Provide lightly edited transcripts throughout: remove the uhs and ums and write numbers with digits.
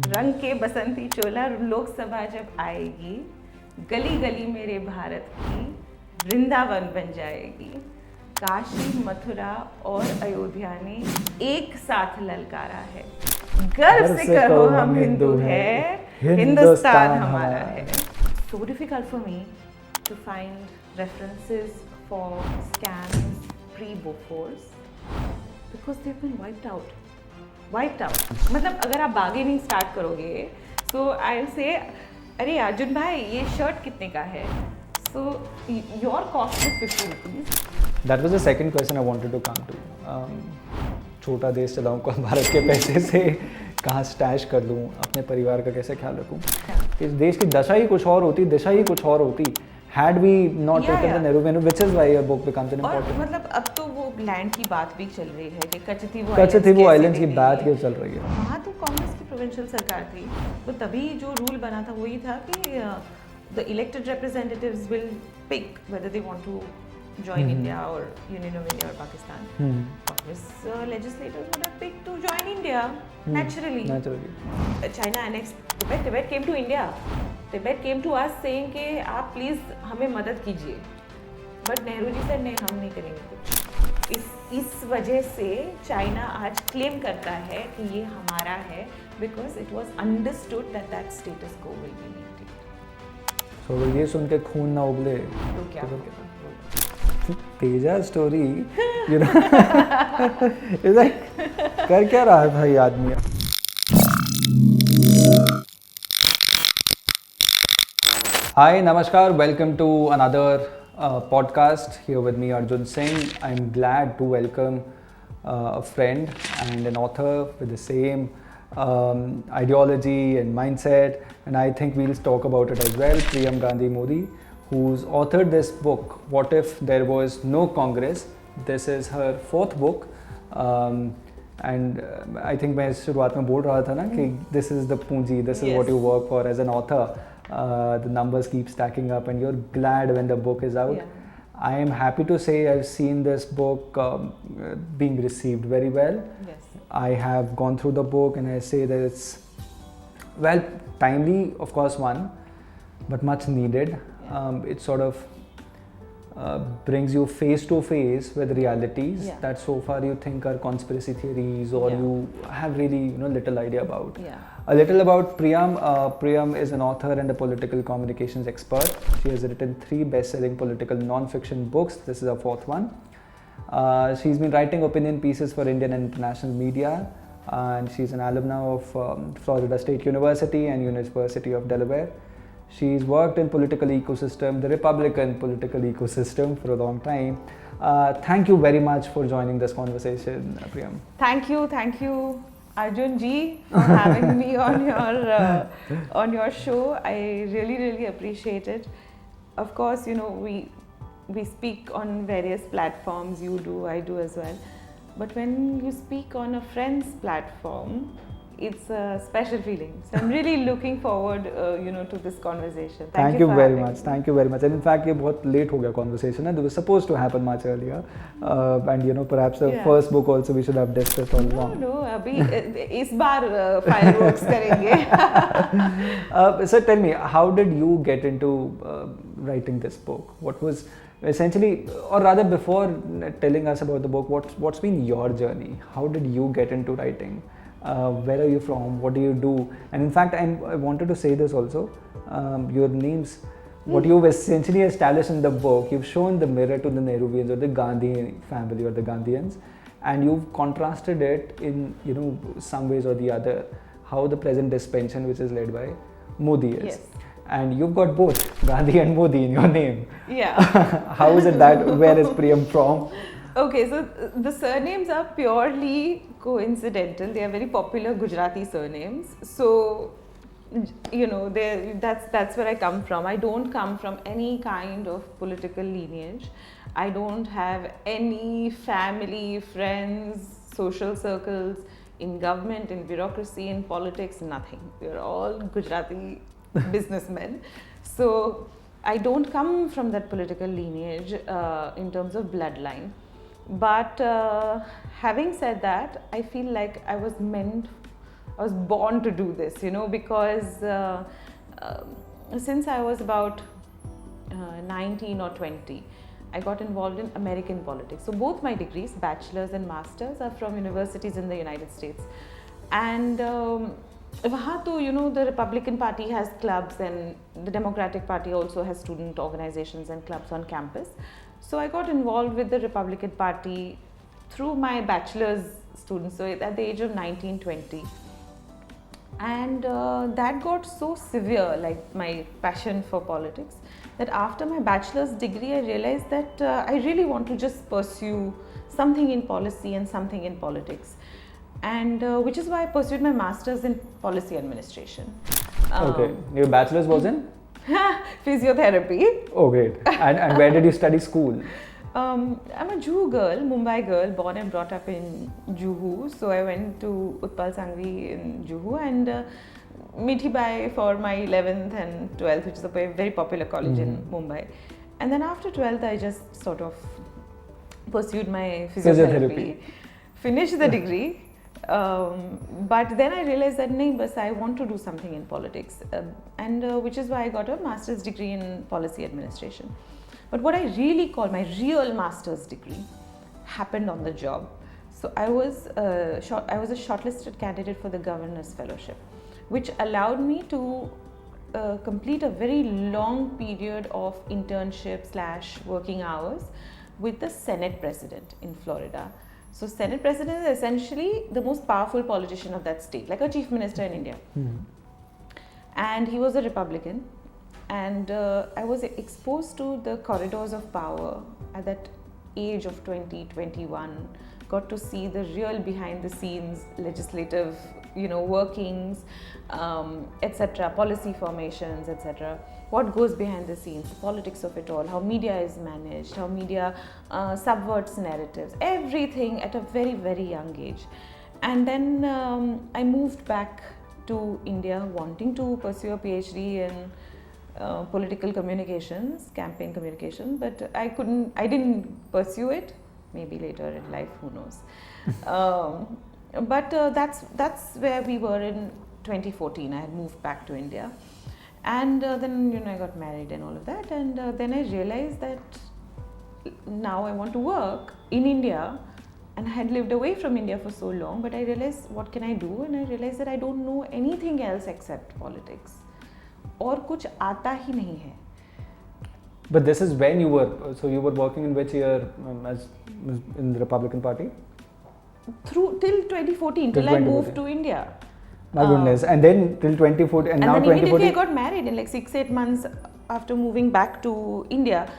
रंग के बसंती चोला लोकसभा जब आएगी, गली गली मेरे भारत की वृंदावन बन जाएगी। काशी, मथुरा और अयोध्या ने एक साथ ललकारा है। गर्व से कहो हम हिंदू है, हिंदुस्तान हमारा है। So difficult for me to find references for scams pre-Bofors because they've been wiped out. मतलब अगर आप बार्गेनिंग स्टार्ट करोगे, सो आई से अरे अर्जुन भाई ये शर्ट कितने का है, so your cost is 50 rupees. That was the second question I wanted to come to. छोटा देश चलाऊं को भारत के पैसे से कहाँ स्टैश कर लूँ, अपने परिवार का कैसे ख्याल रखूँ। इस देश की दशा ही कुछ और होती, दिशा ही कुछ और होती had we not taken the Nehru Menu, which is why your book becomes an important. और मतलब अब तो वो लैंड की बात भी चल रही है कि कचथीवो आइलैंड्स की बात क्यों चल रही है। वहाँ तो कांग्रेस की प्रोविंशियल सरकार थी, तो तभी जो रूल बना था वही था कि the elected representatives will pick whether they want to join India or Union of India or Pakistan. Congress legislators would have picked to join India naturally. China annexed Tibet. Tibet came to India. Tibet came to us saying कि आप please हमें मदद कीजिए, but Nehru ji said नहीं, हम नहीं करेंगे कुछ। इस वजह से चाइना आज क्लेम करता है कि ये हमारा है, because it was understood that that status quo will be maintained. So ये सुन के खून ना उबले तो क्या Teja story, you know, it's like कर क्या रहा है भाई आदमी। Hi, Namaskar. Welcome to another podcast here with me, Arjun Singh. I'm glad to welcome a friend and an author with the same ideology and mindset, and I think we'll talk about it as well. Priyam Gandhi Modi, who's authored this book, What If There Was No Congress? This is her fourth book. And I think मैं शुरुआत में बोल रहा था ना कि this is the पूंजी, this is what you work for as an author. The numbers keep stacking up and you're glad when the book is out. I am happy to say I've seen this book being received very well. I have gone through the book and I say that it's, well, timely, of course, one, but much needed. It sort of brings you face to face with realities that so far you think are conspiracy theories or you have really little idea about. A little about Priyam. Priyam is an author and a political communications expert. She has written 3 best-selling political non-fiction books. This is her 4th one. She's been writing opinion pieces for Indian and international media, and she's an alumna of Florida State University and University of Delaware. She's worked in political ecosystem, the Republican political ecosystem, for a long time. Thank you very much for joining this conversation, Priyam. Thank you, Arjun ji, for having me on your show. I really appreciate it. Of course, we speak on various platforms. You do, I do as well. But when you speak on a friend's platform, it's a special feeling. So I'm really looking forward, to this conversation. Thank you very much. Thank you very much. And in fact, ये बहुत late हो गया conversation. It was supposed to happen much earlier. And perhaps the first book also we should have discussed all along. No, अभी इस बार fireworks करेंगे. So tell me, how did you get into writing this book? What was essentially, or rather, before telling us about the book, what's been your journey? How did you get into writing? Where are you from? What do you do? And in fact, I wanted to say this also. Your names, what you've essentially established in the book, you've shown the mirror to the Nehruvians or the Gandhi family or the Gandhians, and you've contrasted it in some ways or the other. How the present dispensation, which is led by Modi, is. Yes. And you've got both Gandhi and Modi in your name. Yeah. How is it that? Where is Priyam from? Okay, so the surnames are purely coincidental. They are very popular Gujarati surnames. So, that's where I come from. I don't come from any kind of political lineage. I don't have any family, friends, social circles in government, in bureaucracy, in politics, nothing. We're all Gujarati businessmen. So, I don't come from that political lineage in terms of bloodline. But having said that, I feel like I was meant I was born to do this, you know, because since I was about 19 or 20, I got involved in American politics. So both my degrees, bachelor's and master's, are from universities in the United States. And wahan to, you know, the Republican Party has clubs, and the Democratic Party also has student organizations and clubs on campus. So I got involved with the Republican Party through my bachelor's students, so at the age of 19, 20. And that got so severe, like my passion for politics, that after my bachelor's degree, I realized that I really want to just pursue something in policy and something in politics. And which is why I pursued my master's in policy administration. Okay, your bachelor's was in? Physiotherapy. Oh, great. And where did you study school? I'm a Juhu girl, Mumbai girl, born and brought up in Juhu. So I went to Utpal Sangvi in Juhu, and Mithi Bai for my 11th and 12th, which is a very popular college in Mumbai. And then after 12th, I just sort of pursued my physiotherapy. Finished the degree. But then I realized that I want to do something in politics, and which is why I got a master's degree in policy administration. But what I really call my real master's degree happened on the job. So I was a shortlisted candidate for the Governor's Fellowship, which allowed me to complete a very long period of internship / working hours with the Senate President in Florida. So Senate President is essentially the most powerful politician of that state, like a chief minister in India. And he was a Republican. And I was exposed to the corridors of power at that age of 20, 21, got to see the real behind the scenes legislative, you know, workings, etc., policy formations, etc. What goes behind the scenes, the politics of it all, how media is managed, how media subverts narratives, everything at a very, very young age. And then I moved back to India wanting to pursue a PhD in political communications, campaign communication, but I didn't pursue it. Maybe later in life, who knows. But that's where we were in 2014. I had moved back to India, and then, you know, I got married and all of that, and then I realized that now I want to work in India, and I had lived away from India for so long, but I realized, what can I do? And I realized that I don't know anything else except politics. और कुछ आता ही नहीं है. But this is when you were, so you were working in which year as in the Republican Party? Till 2014, till I moved to India. My goodness. And then till 2014, and now then 2014. Immediately I got married in like 6-8 months after moving back to India,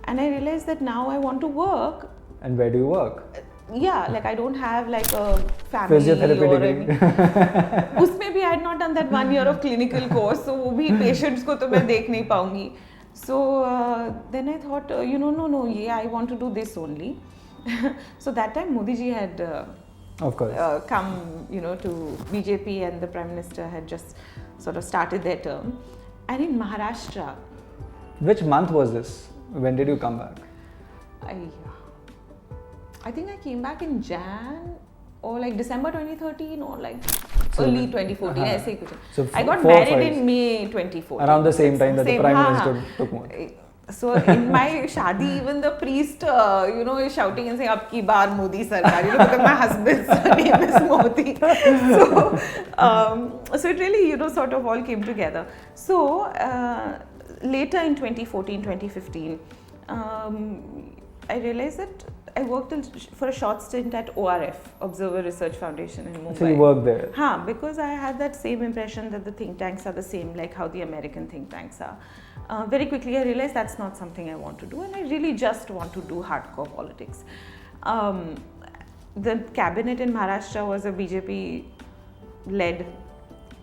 and I realized that now I want to work. And where do you work? Yeah, like I don't have like a family Physiotherapy or degree. उसमें भी I had not done that 1 year of clinical course, so वो भी patients को तो मैं देख नहीं पाऊंगी. So then I thought, no, yeah, I want to do this only. So that time Modi ji had of course come, to BJP, and the Prime Minister had just sort of started their term. And in Maharashtra. Which month was this? When did you come back? I think I came back in Jan or like December 2013 or like so early 2014. ऐसे कुछ. So I got married in May 2014. Around the same time that the Prime Minister took more. So in my shadi, even the priest, is shouting and saying, "Ab ki baar Modi sarkar," because my husband's name is Modi. So it really, sort of all came together. So later in 2014, 2015, I realized that I worked for a short stint at ORF, Observer Research Foundation in Mumbai. So you worked there? Because I had that same impression that the think tanks are the same, like how the American think tanks are. Very quickly I realized that's not something I want to do, and I really just want to do hardcore politics. The cabinet in Maharashtra was a BJP-led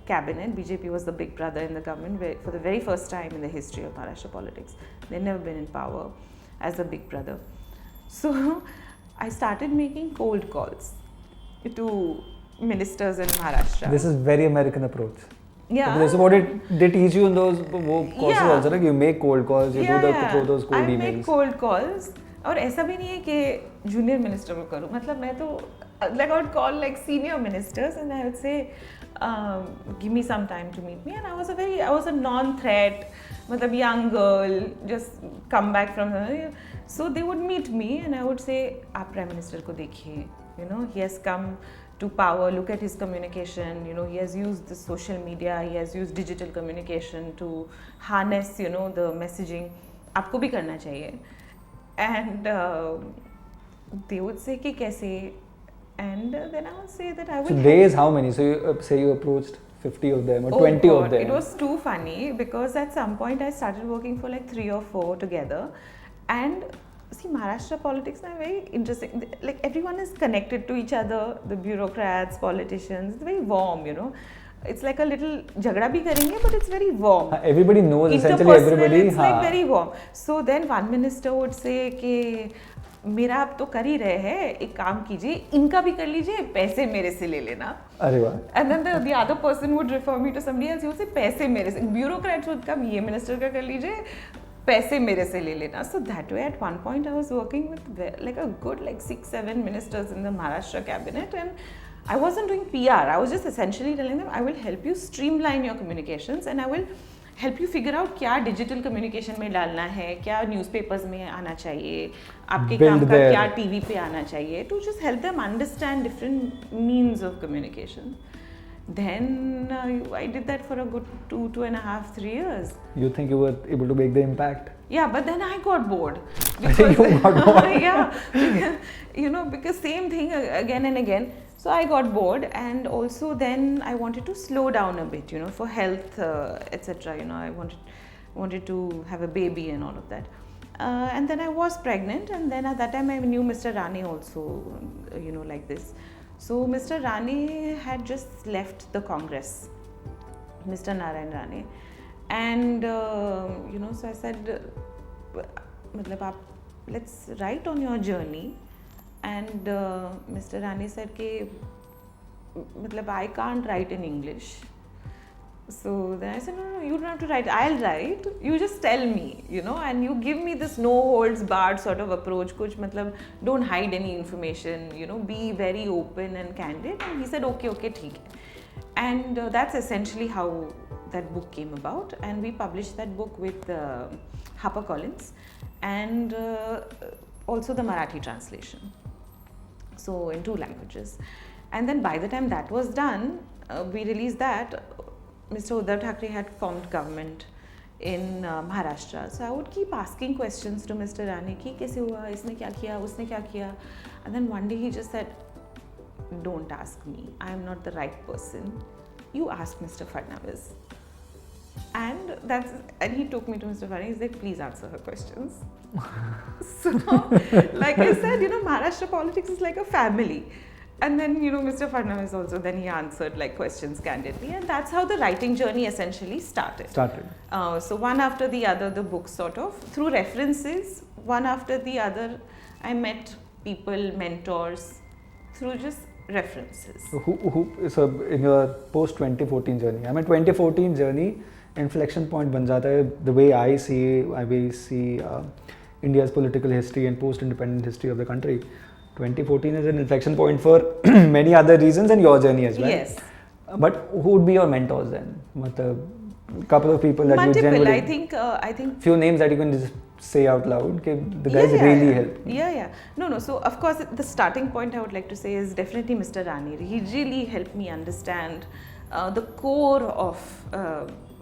cabinet. BJP was the big brother in the government for the very first time in the history of Maharashtra politics. They'd never been in power as a big brother. So I started making cold calls to ministers in Maharashtra. This is very American approach. Yeah. So what did they teach you in those courses also? Like you make cold calls, you do those cold emails. I make cold calls. और ऐसा भी नहीं है कि junior minister को करूँ. मतलब मैं तो like I would call like senior ministers and I would say, give me some time to meet me. And I was a non-threat, matlab young girl, just come back from, so they would meet me and I would say, "Aap Prime Minister ko dekhiye, he has come to power, look at his communication, he has used the social media, he has used digital communication to harness, the messaging, aapko bhi karna chahiye." And they would say ki kaise, and then I would say that I would. So days, how many? So you say you approached 50 of them or 20 God, of them. It was too funny because at some point I started working for like 3 or 4 together, and see, Maharashtra politics are very interesting. Like everyone is connected to each other, the bureaucrats, politicians. It's very warm, It's like a little jagda bhi karenge, but it's very warm. Everybody knows essentially everybody. It's like very warm. So then one minister would say कि मेरा आप तो कर ही रहे हैं, एक काम कीजिए, इनका भी कर लीजिए, पैसे मेरे से ले लेना. अरे वाह. And then the other person would refer me to somebody else. He would say पैसे मेरे से. Bureaucrats would come, ये minister का कर लीजिए, पैसे मेरे से ले लेना. So that way at one point I was working with like a good 6-7 ministers in the Maharashtra cabinet, and I wasn't doing PR. I was just essentially telling them, I will help you streamline your communications and I will help you figure out क्या digital communication में डालना है, क्या newspapers में आना चाहिए, आपके काम का क्या TV पे आना चाहिए, to just help them understand different means of communication. Then I did that for a good 2.5-3 years. You think you were able to make the impact? Yeah, but then I got bored. Because you got bored? Yeah, because same thing again and again. So I got bored, and also then I wanted to slow down a bit, for health, etc. I wanted to have a baby and all of that. And then I was pregnant, and then at that time I knew Mr. Rane also, like this. So Mr. Rane had just left the Congress, Mr. Narayan Rane, and so I said, let's write on your journey. And Mr. Rane said कि I can't write in English. So then I said, no, you don't have to write, I'll write, you just tell me, and you give me this no holds barred sort of approach, kuch don't hide any information, be very open and candid. And he said, okay, theek hai. And that's essentially how that book came about, and we published that book with HarperCollins and also the Marathi translation. So in 2 languages. And then by the time that was done, we released that. Mr. Uddhav Thackeray had formed government in Maharashtra. So I would keep asking questions to Mr. Rane, ki kaise hua, isne kya kiya, usne kya kiya. And then one day he just said, don't ask me, I am not the right person. You ask Mr. Fadnavis. And he took me to Mr. Fadnavis. He said, please answer her questions. So, like I said, Maharashtra politics is like a family. And then, Mr. Fadnavis also, then he answered questions candidly. And that's how the writing journey essentially started. So one after the other, the books sort of, through references, one after the other, I met people, mentors, through just references. So in your post-2014 journey, 2014 journey, inflection point ban jata hai. The way I see India's political history and post-independent history of the country. 2014 is an inflection point for many other reasons, and your journey as well. Yes. But who would be your mentors then? A couple of people that Multiple, you generally... I think... Few names that you can just say out loud. The guys really helped. Yeah. No. So, of course, the starting point I would like to say is definitely Mr. Rane. He really helped me understand the core of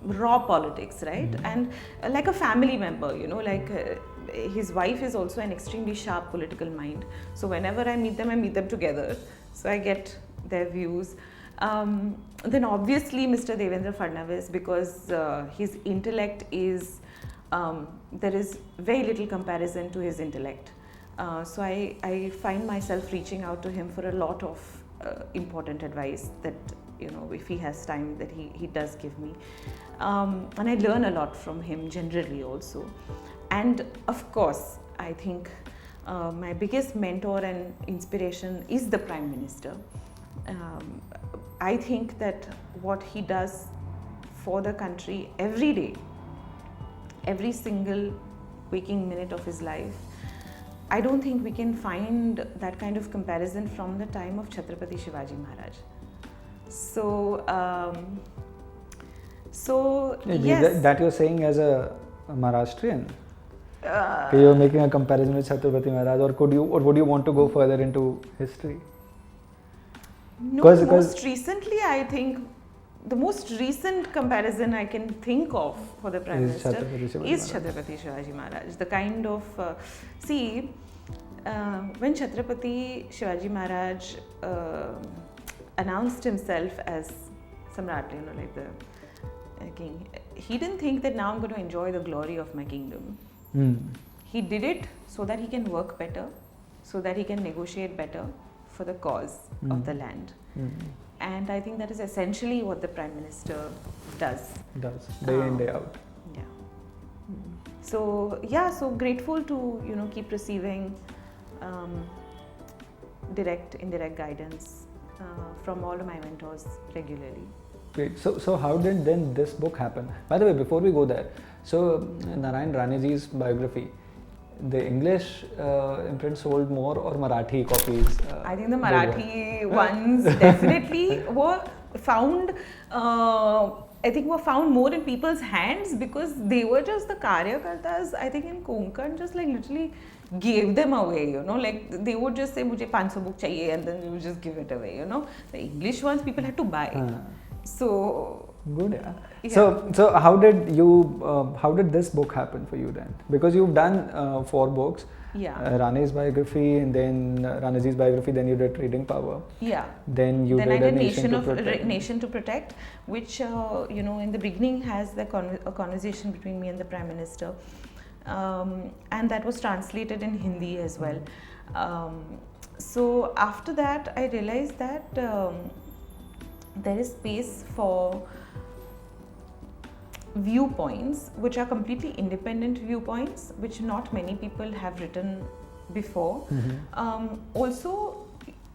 raw politics, right? Mm-hmm. And like a family member, his wife is also an extremely sharp political mind. So whenever I meet them together. So I get their views. Then obviously Mr. Devendra Fadnavis, because his intellect is, there is very little comparison to his intellect. So I find myself reaching out to him for a lot of important advice that, if he has time, that he does give me. And I learn a lot from him generally also. And of course, I think my biggest mentor and inspiration is the Prime Minister. I think that what he does for the country every day, every single waking minute of his life, I don't think we can find that kind of comparison from the time of Chhatrapati Shivaji Maharaj. So, That, that you're saying as a Maharashtrian? Uh, You're making a comparison with Chhatrapati Maharaj, or would you want to go further into history? no, 'Cause- most recently, I think the most recent comparison I can think of for the Prime Is Minister Chhatrapati Shivaji is Maharaj. Chhatrapati Shivaji Maharaj. The kind of, see, when Chhatrapati Shivaji Maharaj announced himself as Samrat, like the king, he didn't think that now I'm going to enjoy the glory of my kingdom. He did it so that he can work better, so that he can negotiate better for the cause of the land. And I think that is essentially what the Prime Minister does. Does day in day out. Yeah. So yeah, so grateful to keep receiving direct, indirect guidance from all of my mentors regularly. Great. So how did then this book happen? By the way, before we go there, so Narayan Raneji's biography, the English imprint sold more or Marathi copies? I think the did well? Marathi ones definitely were found. Were found more in people's hands because they were just the karyakartas. I think in Konkan just like literally gave them away. Like they would just say, "Mujhe 500 book chahiye," and then they would just give it away. The English ones people had to buy. So good. Yeah. Yeah. So how did this book happen for you then? Because you've done 4 books. Yeah. Rane's biography, and then Raneji's biography. Then you did Trading Power. Yeah. Then you Then did I a did Nation Nation to Protect, which in the beginning has a conversation between me and the Prime Minister, and that was translated in Hindi as well. So after that, I realized that there is space for viewpoints which are completely independent viewpoints, which not many people have written before. Also,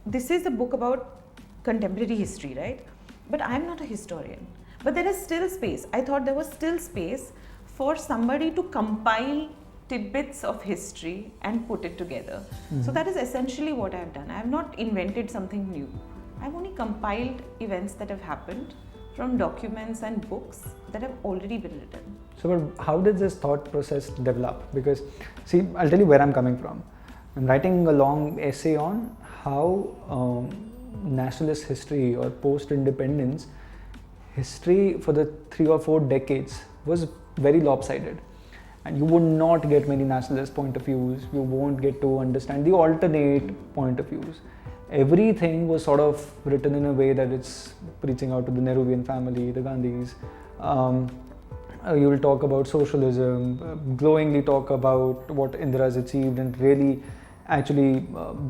this is a book about contemporary history, right? But I'm not a historian. But there is still space. I thought there was still space for somebody to compile tidbits of history and put it together. So that is essentially what I've done. I have not invented something new. I've only compiled events that have happened from documents and books that have already been written. So, but how did this thought process develop? Because, see, I'll tell you where I'm coming from. I'm writing a long essay on how nationalist history or post-independence history for the 3 or 4 decades was very lopsided. And you would not get many nationalist point of views. You won't get to understand the alternate point of views. Everything was sort of written in a way that it's preaching out to the Nehruvian family, the Gandhis. You will talk about socialism, glowingly talk about what Indira's achieved, and really actually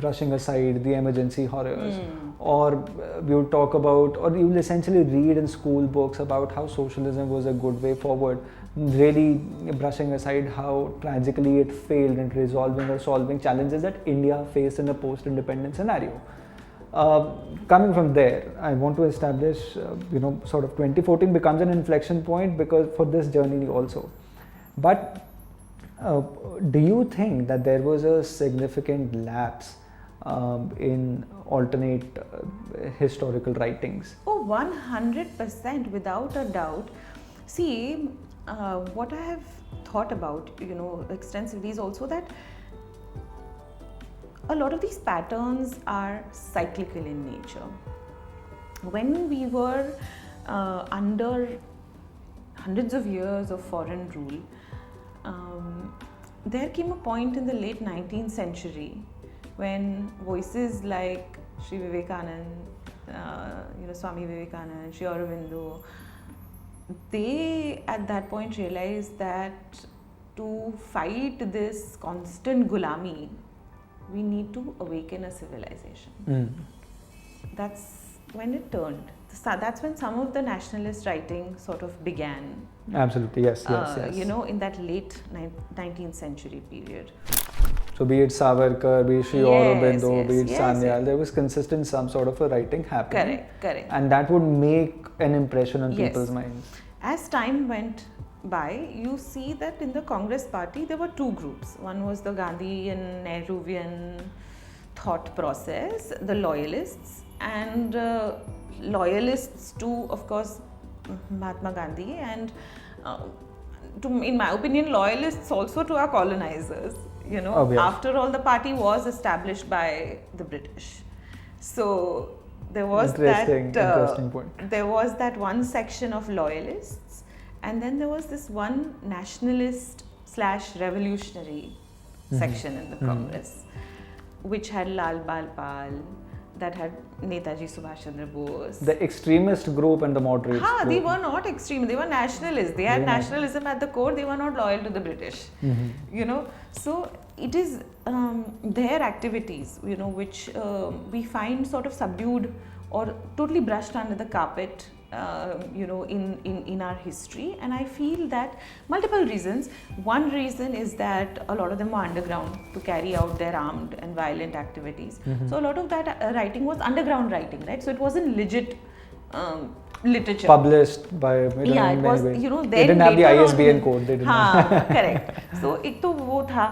brushing aside the emergency horrors. Or you will talk about, or you will essentially read in school books about how socialism was a good way forward, really brushing aside how tragically it failed in resolving or solving challenges that India faced in a post-independence scenario. Coming from there, I want to establish, sort of 2014 becomes an inflection point because for this journey also. But do you think that there was a significant lapse in alternate historical writings? Oh, 100%, without a doubt. See, what I have thought about, extensively is also that a lot of these patterns are cyclical in nature. When we were under hundreds of years of foreign rule, there came a point in the late 19th century when voices like Sri Vivekanand, Swami Vivekanand, Sri Aurobindo, they at that point realized that to fight this constant gulami, we need to awaken a civilization. That's when it turned. That's when some of the nationalist writing sort of began. Absolutely, yes. In that late 19th century period. So be it Savarkar, be it Sri Aurobindo, be it Sanyal, yes. there was consistent some sort of a writing happening. Correct. And that would make an impression on people's minds. As time went by, you see that in the Congress party there were 2 groups. One was the Gandhian, Nehruvian thought process, the loyalists, and loyalists to, of course, Mahatma Gandhi, and in my opinion, loyalists also to our colonizers. You know, Oh, yes. after all, the party was established by the British, so there was Interesting point. there was that one section of loyalists, and then there was this one nationalist / revolutionary section in the Congress, which had Lal Bal Pal, that had Netaji Subhash Chandra Bose. The extremist group and the moderate group. They were not extreme. They were nationalists. They had nationalism at the core. They were not loyal to the British. You know, so it is their activities, you know, which we find sort of subdued or totally brushed under the carpet, you know, in our history. And I feel that multiple reasons. One reason is that a lot of them were underground to carry out their armed and violent activities. So a lot of that writing was underground writing, right? So it wasn't legit literature. Published by it was, you know, they didn't have the ISBN code. They didn't have. Correct. So एक तो वो था.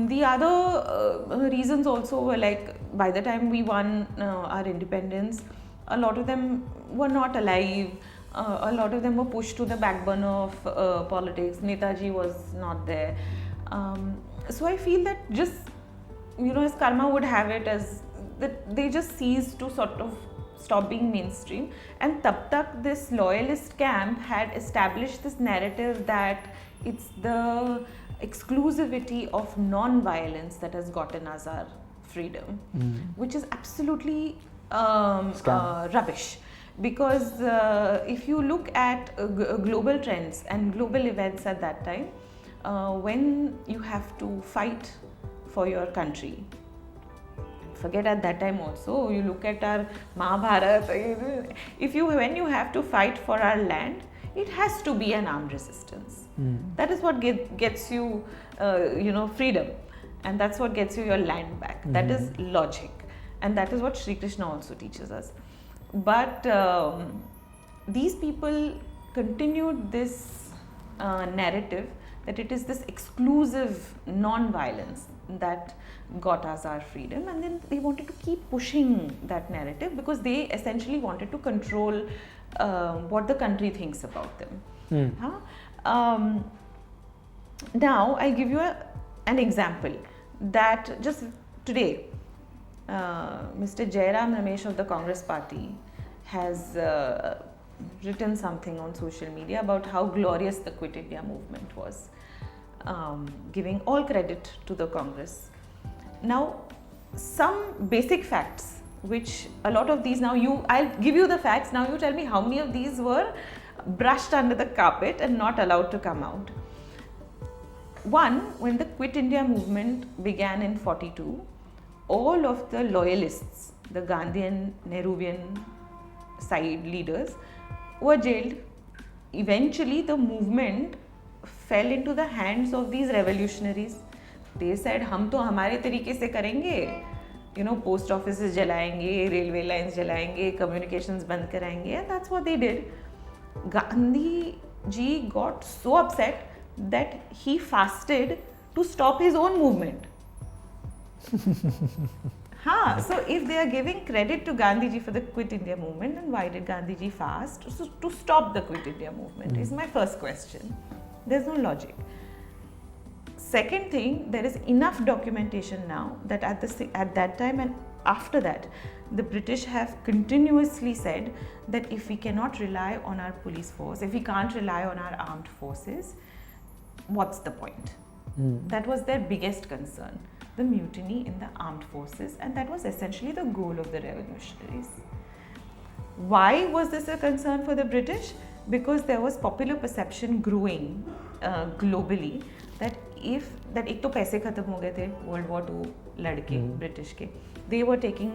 The other reasons also were like, by the time we won our independence, a lot of them were not alive. A lot of them were pushed to the back burner of politics. Netaji was not there. So I feel that just, you know, as karma would have it, as that they just ceased to sort of stop being mainstream. And tab tak this loyalist camp had established this narrative that it's the exclusivity of non-violence that has gotten us our freedom, which is absolutely rubbish. Because if you look at global trends and global events at that time, when you have to fight for your country, forget at that time also, you look at our Mahabharata, when you have to fight for our land, it has to be an armed resistance. That is what gets you, you know, freedom, and that's what gets you your land back. That is logic, and that is what Sri Krishna also teaches us. But these people continued this narrative that it is this exclusive non-violence that got us our freedom, and then they wanted to keep pushing that narrative because they essentially wanted to control what the country thinks about them. Now I'll give you an example that just today Mr. Jairam Ramesh of the Congress Party has written something on social media about how glorious the Quit India movement was, giving all credit to the Congress. Now, some basic facts, which a lot of these I'll give you the facts, now you tell me how many of these were brushed under the carpet and not allowed to come out. One, when the Quit India movement began in 42, all of the loyalists, the Gandhian, Nehruvian side leaders, were jailed. Eventually, the movement fell into the hands of these revolutionaries. They said, हम तो हमारे तरीके से करेंगे, you know, post offices जलाएंगे, railway lines जलाएंगे, communications बंद कराएंगे, and that's what they did. Gandhi ji got so upset that he fasted to stop his own movement. So if they are giving credit to Gandhi ji for the Quit India movement, then why did Gandhi ji fast? So to stop the Quit India movement is my first question. There's no logic. Second thing, there is enough documentation now that at that time and after that, the British have continuously said that if we cannot rely on our police force, if we can't rely on our armed forces, what's the point? That was their biggest concern, the mutiny in the armed forces, and that was essentially the goal of the revolutionaries. Why was this a concern for the British? Because there was popular perception growing globally that एक तो पैसे खत्म हो गए थे World War II लड़के British के, they were taking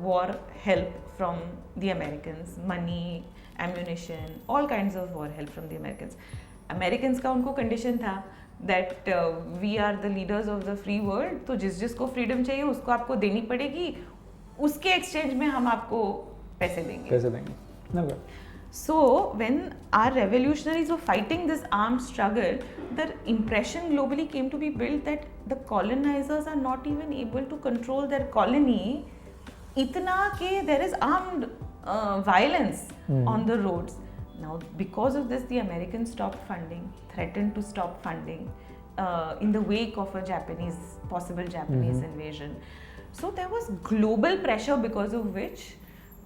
war help from the Americans, money, ammunition, all kinds of war help from the Americans. Americans का उनको condition था that we are the leaders of the free world, तो जिसको freedom चाहिए उसको आपको देनी पड़ेगी, उसके exchange में हम आपको पैसे देंगे. So when our revolutionaries were fighting this armed struggle, the impression globally came to be built that the colonizers are not even able to control their colony, itna ke there is armed violence on the roads. Now, because of this, the Americans stopped funding, threatened to stop funding in the wake of a possible Japanese invasion. So there was global pressure because of which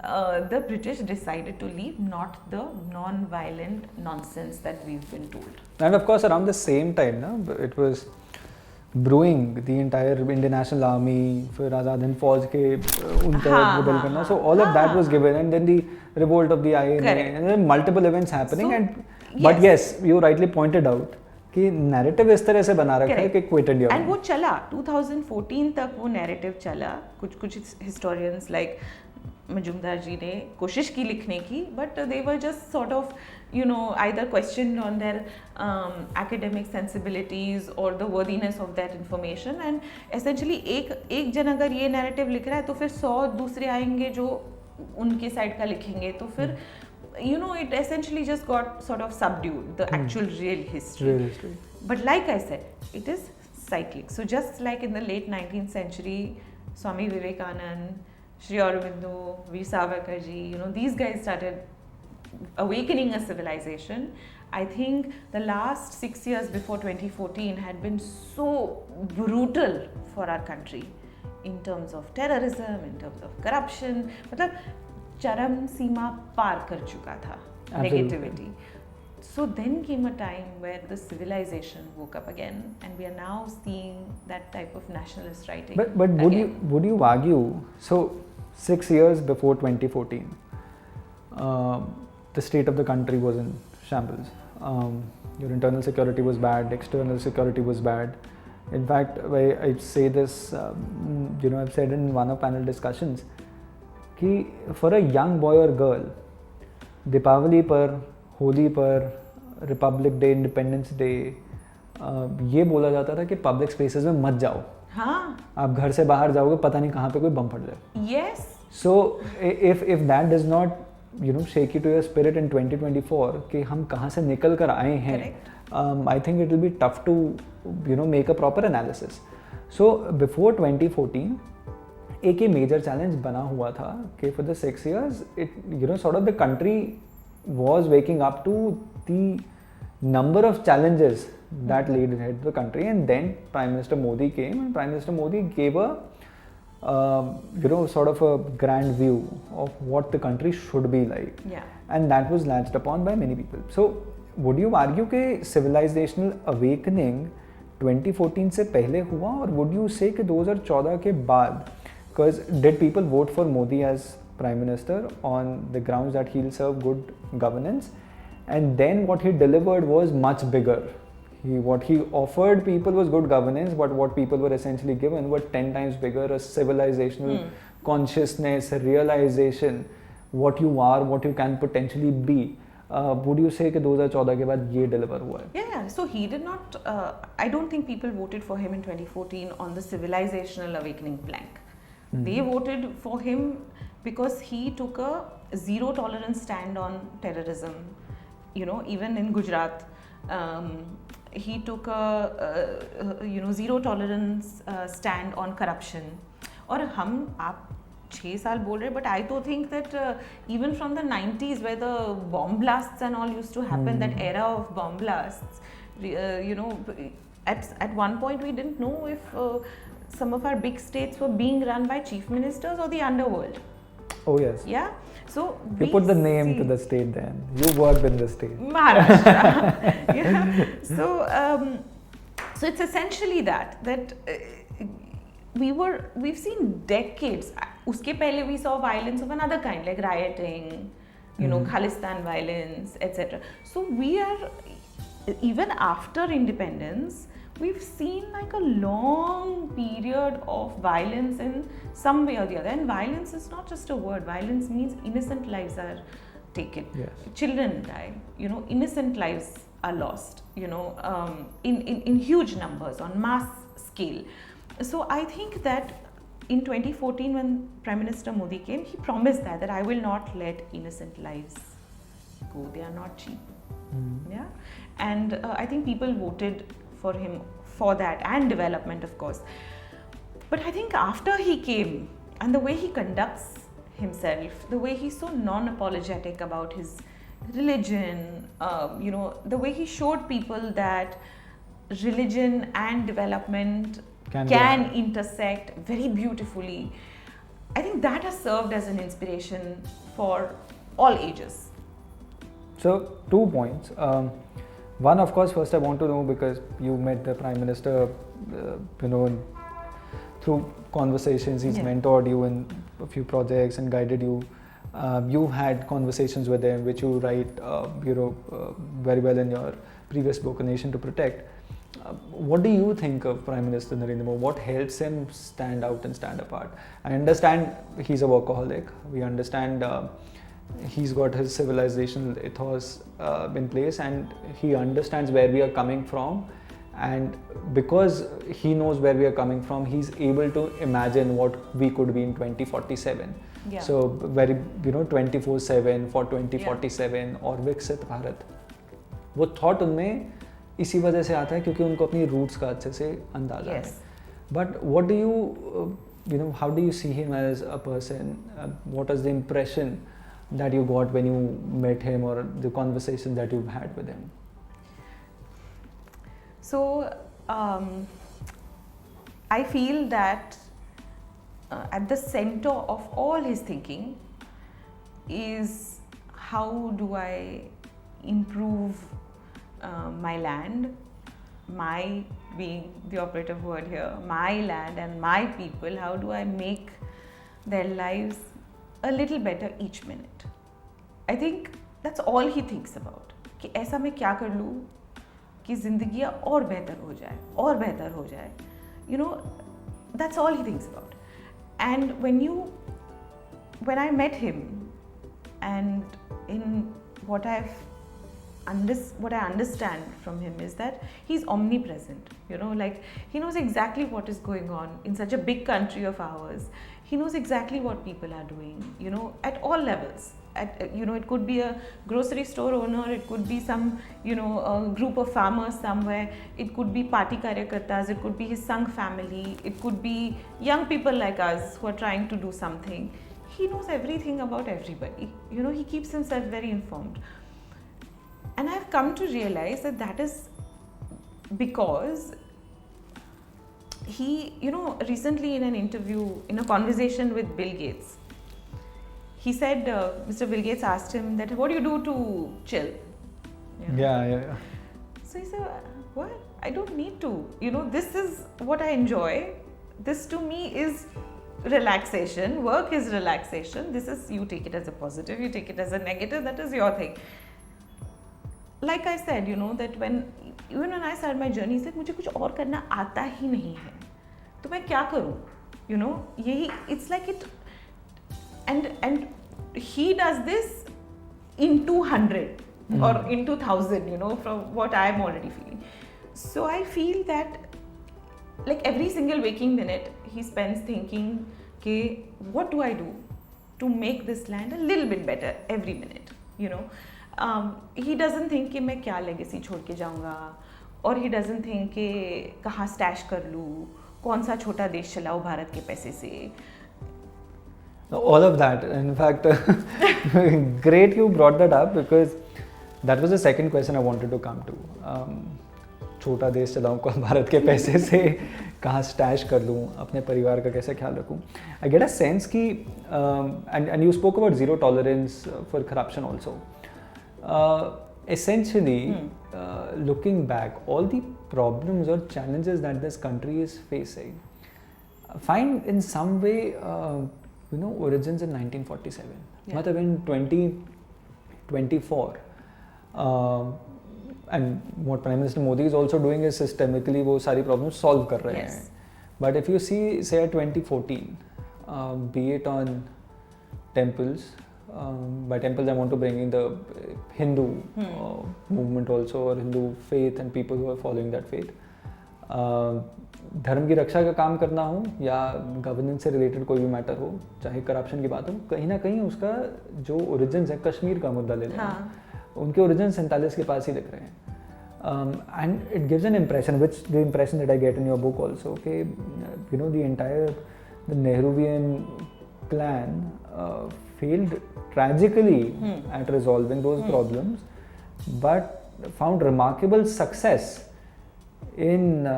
the British decided to leave, not the non-violent nonsense that we've been told. And of course, around the same time, it was brewing the entire Indian National Army, फिर आज़ाद हिंद फौज के उनका rebel करना, so all of that was given, and then the revolt of the INA, and then multiple events happening, but yes, you rightly pointed out कि narrative इस तरह से बना रखा है कि quit India. And वो चला 2014 तक वो narrative चला. कुछ historians like Majumdar ji ने कोशिश की लिखने की, but they were just sort of, either questioned on their academic sensibilities or the worthiness of that information. And essentially एक जन अगर ये narrative लिख रहा है तो फिर 100 दूसरे आएंगे जो उनके side का लिखेंगे, तो फिर it essentially just got sort of subdued, the actual real history. But like I said, it is cyclic. So just like in the late 19th century, Swami Vivekanand, Sri Aurobindo, Veer Savarkar ji, these guys started awakening a civilization. I think the last 6 years before 2014 had been so brutal for our country in terms of terrorism, in terms of corruption. मतलब चरम सीमा पार कर चुका था negativity. So then came a time where the civilization woke up again, and we are now seeing that type of nationalist writing. But would you argue, so 6 years before 2014, the state of the country was in shambles. Your internal security was bad, external security was bad. In fact, I say this, I've said in one of panel discussions, कि for a young boy or girl, Deepawali पर, होली पर, Republic day, independence day, ये बोला जाता था कि public spaces में मत जाओ. हाँ. आप घर से बाहर जाओगे, पता नहीं कहाँ पे कोई बम फट जाए. Yes. So if that does not shake you to your spirit in 2024 कि हम कहाँ से निकल कर आए हैं, I think it will be tough to make a proper analysis. So before 2014 एक ये major challenge बना हुआ था कि for the 6 years it sort of the country was waking up to the number of challenges that laid ahead the country, and then Prime Minister Modi came, and Prime Minister Modi gave a sort of a grand view of what the country should be like. Yeah. And that was latched upon by many people. So would you argue कि civilizational awakening 2014 से पहले हुआ, और would you say कि 2014 के बाद, because did people vote for Modi as Prime Minister on the grounds that he'll serve good governance, and then what he delivered was much bigger. What he offered people was good governance, but what people were essentially given were 10 times bigger, a civilizational consciousness, a realization, what you are, what you can potentially be. Would you say कि 2014 के बाद ये deliver हुआ है? Yeah, so he did not, I don't think people voted for him in 2014 on the civilizational awakening plank. They voted for him because he took a zero tolerance stand on terrorism. Even in Gujarat, he took a zero tolerance stand on corruption. और आप 6 साल बोल रहे, but I do think that even from the 90s, where the bomb blasts and all used to happen, that era of bomb blasts, at one point we didn't know if some of our big states were being run by chief ministers or the underworld. Oh yes. Yeah. So you put the name to the state then. You worked in the state. Maharashtra. Yeah. So it's essentially that we've seen decades. Uske pehle we saw violence of another kind, like rioting, Khalistan violence, etc. So we are, even after independence, we've seen like a long period of violence in some way or the other. And violence is not just a word. Violence means innocent lives are taken. Yes. Children die. Innocent lives are lost. In huge numbers, on mass scale. So I think that in 2014, when Prime Minister Modi came, he promised that I will not let innocent lives go. They are not cheap. Yeah, and I think people voted for him for that, and development, of course. But I think after he came, and the way he conducts himself, the way he's so non-apologetic about his religion, the way he showed people that religion and development Can can go. intersect very beautifully. I think that has served as an inspiration for all ages. So 2 points. One, of course, first I want to know, because you met the Prime Minister, through conversations. He's mentored you in a few projects and guided you. You've had conversations with him, which you write, very well in your previous book, A Nation to Protect. What do you think of Prime Minister Narendra Modi? What helps him stand out and stand apart? I understand he's a workaholic. We understand he's got his civilizational ethos in place, and he understands where we are coming from. And because he knows where we are coming from, he's able to imagine what we could be in 2047. Yeah. So very, 24/7 for 2047 और विकसित भारत. वो thought उनमें इसी वजह से आता है क्योंकि उनको अपनी roots का अच्छे से अंदाजा है. But what do you, how do you see him as a person? What is the impression that you got when you met him, or the conversation that you've had with him? So, I feel that at the center of all his thinking is, how do I improve my land, my being the operative word here, my land and my people, how do I make their lives a little better each minute? I think that's all he thinks about. कि ऐसा मैं क्या कर लूँ कि ज़िंदगियाँ और बेहतर हो जाए, और बेहतर हो जाए. That's all he thinks about. And when I met him, and in what I understand from him is that he's omnipresent. Like he knows exactly what is going on in such a big country of ours. He knows exactly what people are doing, at all levels. It could be a grocery store owner, it could be some, a group of farmers somewhere, it could be party karyakartas, it could be his Sangh family, it could be young people like us who are trying to do something. He knows everything about everybody. He keeps himself very informed. And I've come to realize that is because he, recently in an interview, in a conversation with Bill Gates, he said, Mr. Bill Gates asked him that, what do you do to chill? Yeah. So he said, what? I don't need to. This is what I enjoy. This to me is relaxation. Work is relaxation. This is, you take it as a positive, you take it as a negative, that is your thing. Like I said, that even when I started my journey, he said, मुझे कुछ और करना आता ही नहीं है, तो मैं क्या करूँ? यही, it's like it, and he does this in 200 or in 2000, from what I'm already feeling. So I feel that like every single waking minute he spends thinking, okay, what do I do to make this land a little bit better every minute? He doesn't think कि मैं क्या legacy छोड़ के जाऊँगा, और he doesn't think कि कहाँ stash कर लूँ, कौन सा छोटा देश चलाऊँ भारत के पैसे से. All of that. In fact, great you brought that up, because that was the second question I wanted to come to. छोटा देश चलाऊँ भारत के पैसे से, कहाँ स्टैश कर लूँ, अपने परिवार का कैसे ख्याल रखूँ. I get a sense कि and you spoke about zero tolerance for corruption also. Essentially, looking back, all the problems or challenges that this country is facing find in some way origins in 1947. मतलब in 2024 and what Prime Minister Modi is also doing is systemically वो सारी problems solve कर रहे हैं. But if you see, say at 2014, be it on temples, by temples I want to bring in the Hindu movement also, or Hindu faith and people who are following that faith. धर्म की रक्षा का काम करना हो या governance से related कोई भी मैटर हो, चाहे करप्शन की बात हो, कहीं ना कहीं उसका जो ओरिजिन्स है, कश्मीर का मुद्दा ले लें, उनके ओरिजिन 47 के पास ही दिख रहे हैं. And it gives an impression, which the impression that I get in your book also, okay, the entire the Nehruvian plan failed tragically at resolving those problems, but found remarkable success in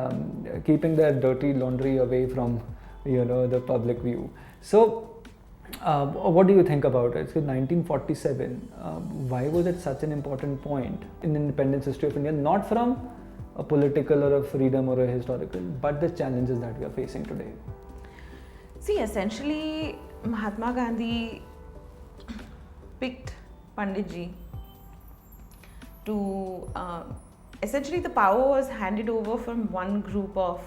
keeping their dirty laundry away from the public view. So what do you think about it? So 1947, why was it such an important point in independence history of India, not from a political or a freedom or a historical, but the challenges that we are facing today? See, essentially, Mahatma Gandhi picked Panditji to essentially the power was handed over from one group of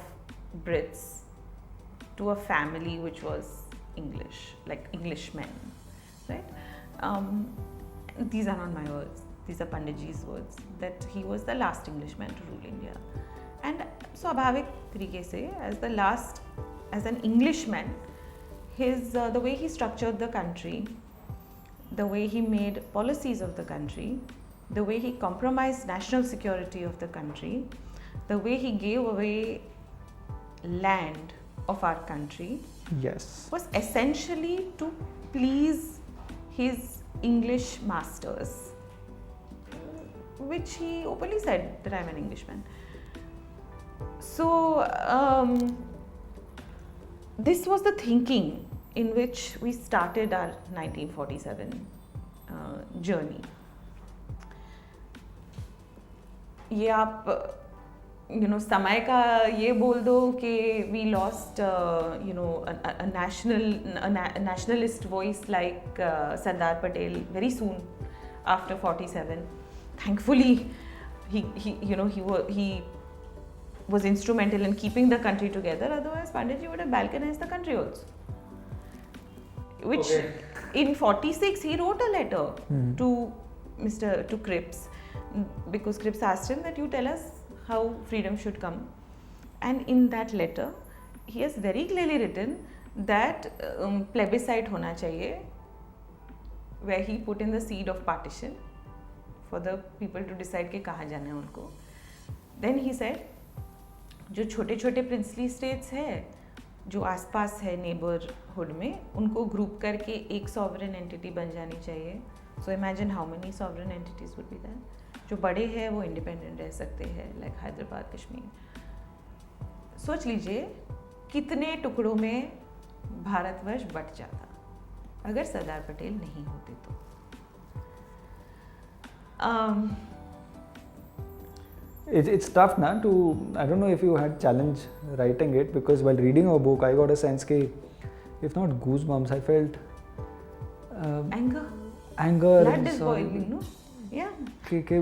Brits to a family which was English, like Englishmen, right? These are not my words, these are Panditji's words, that he was the last Englishman to rule India. And स्वाभाविक तरीके से, as an Englishman, the way he structured the country, the way he made policies of the country, the way he compromised national security of the country, the way he gave away land of our country, Yes. was essentially to please his English masters, which he openly said that I'm an Englishman. So this was the thinking in which we started our 1947 journey. ये आप समय का ये बोल दो कि we lost a nationalist voice like Sardar Patel very soon after 47. Thankfully, he was instrumental in keeping the country together. Otherwise, Panditji would have balkanized the country also. Which in 46 he wrote a letter to Cripps, because Cripps asked him that you tell us how freedom should come, and in that letter he has very clearly written that plebiscite hona chahiye, where he put in the seed of partition for the people to decide कि कहाँ जाना है उनको. Then he said जो छोटे छोटे princely states है, जो आसपास है neighborhood में, उनको group करके एक sovereign entity बन जानी चाहिए. So imagine how many sovereign entities would be there. जो बड़े हैं वो independent रह सकते हैं, like हैदराबाद, कश्मीर. सोच लीजिए कितने टुकड़ों में भारतवर्ष बट जाता अगर सरदार पटेल नहीं होते तो. It's tough na to, I don't know if you had challenge writing it, because while reading our book I got a sense that if not goosebumps, I felt anger, blood is boiling, no? Yeah.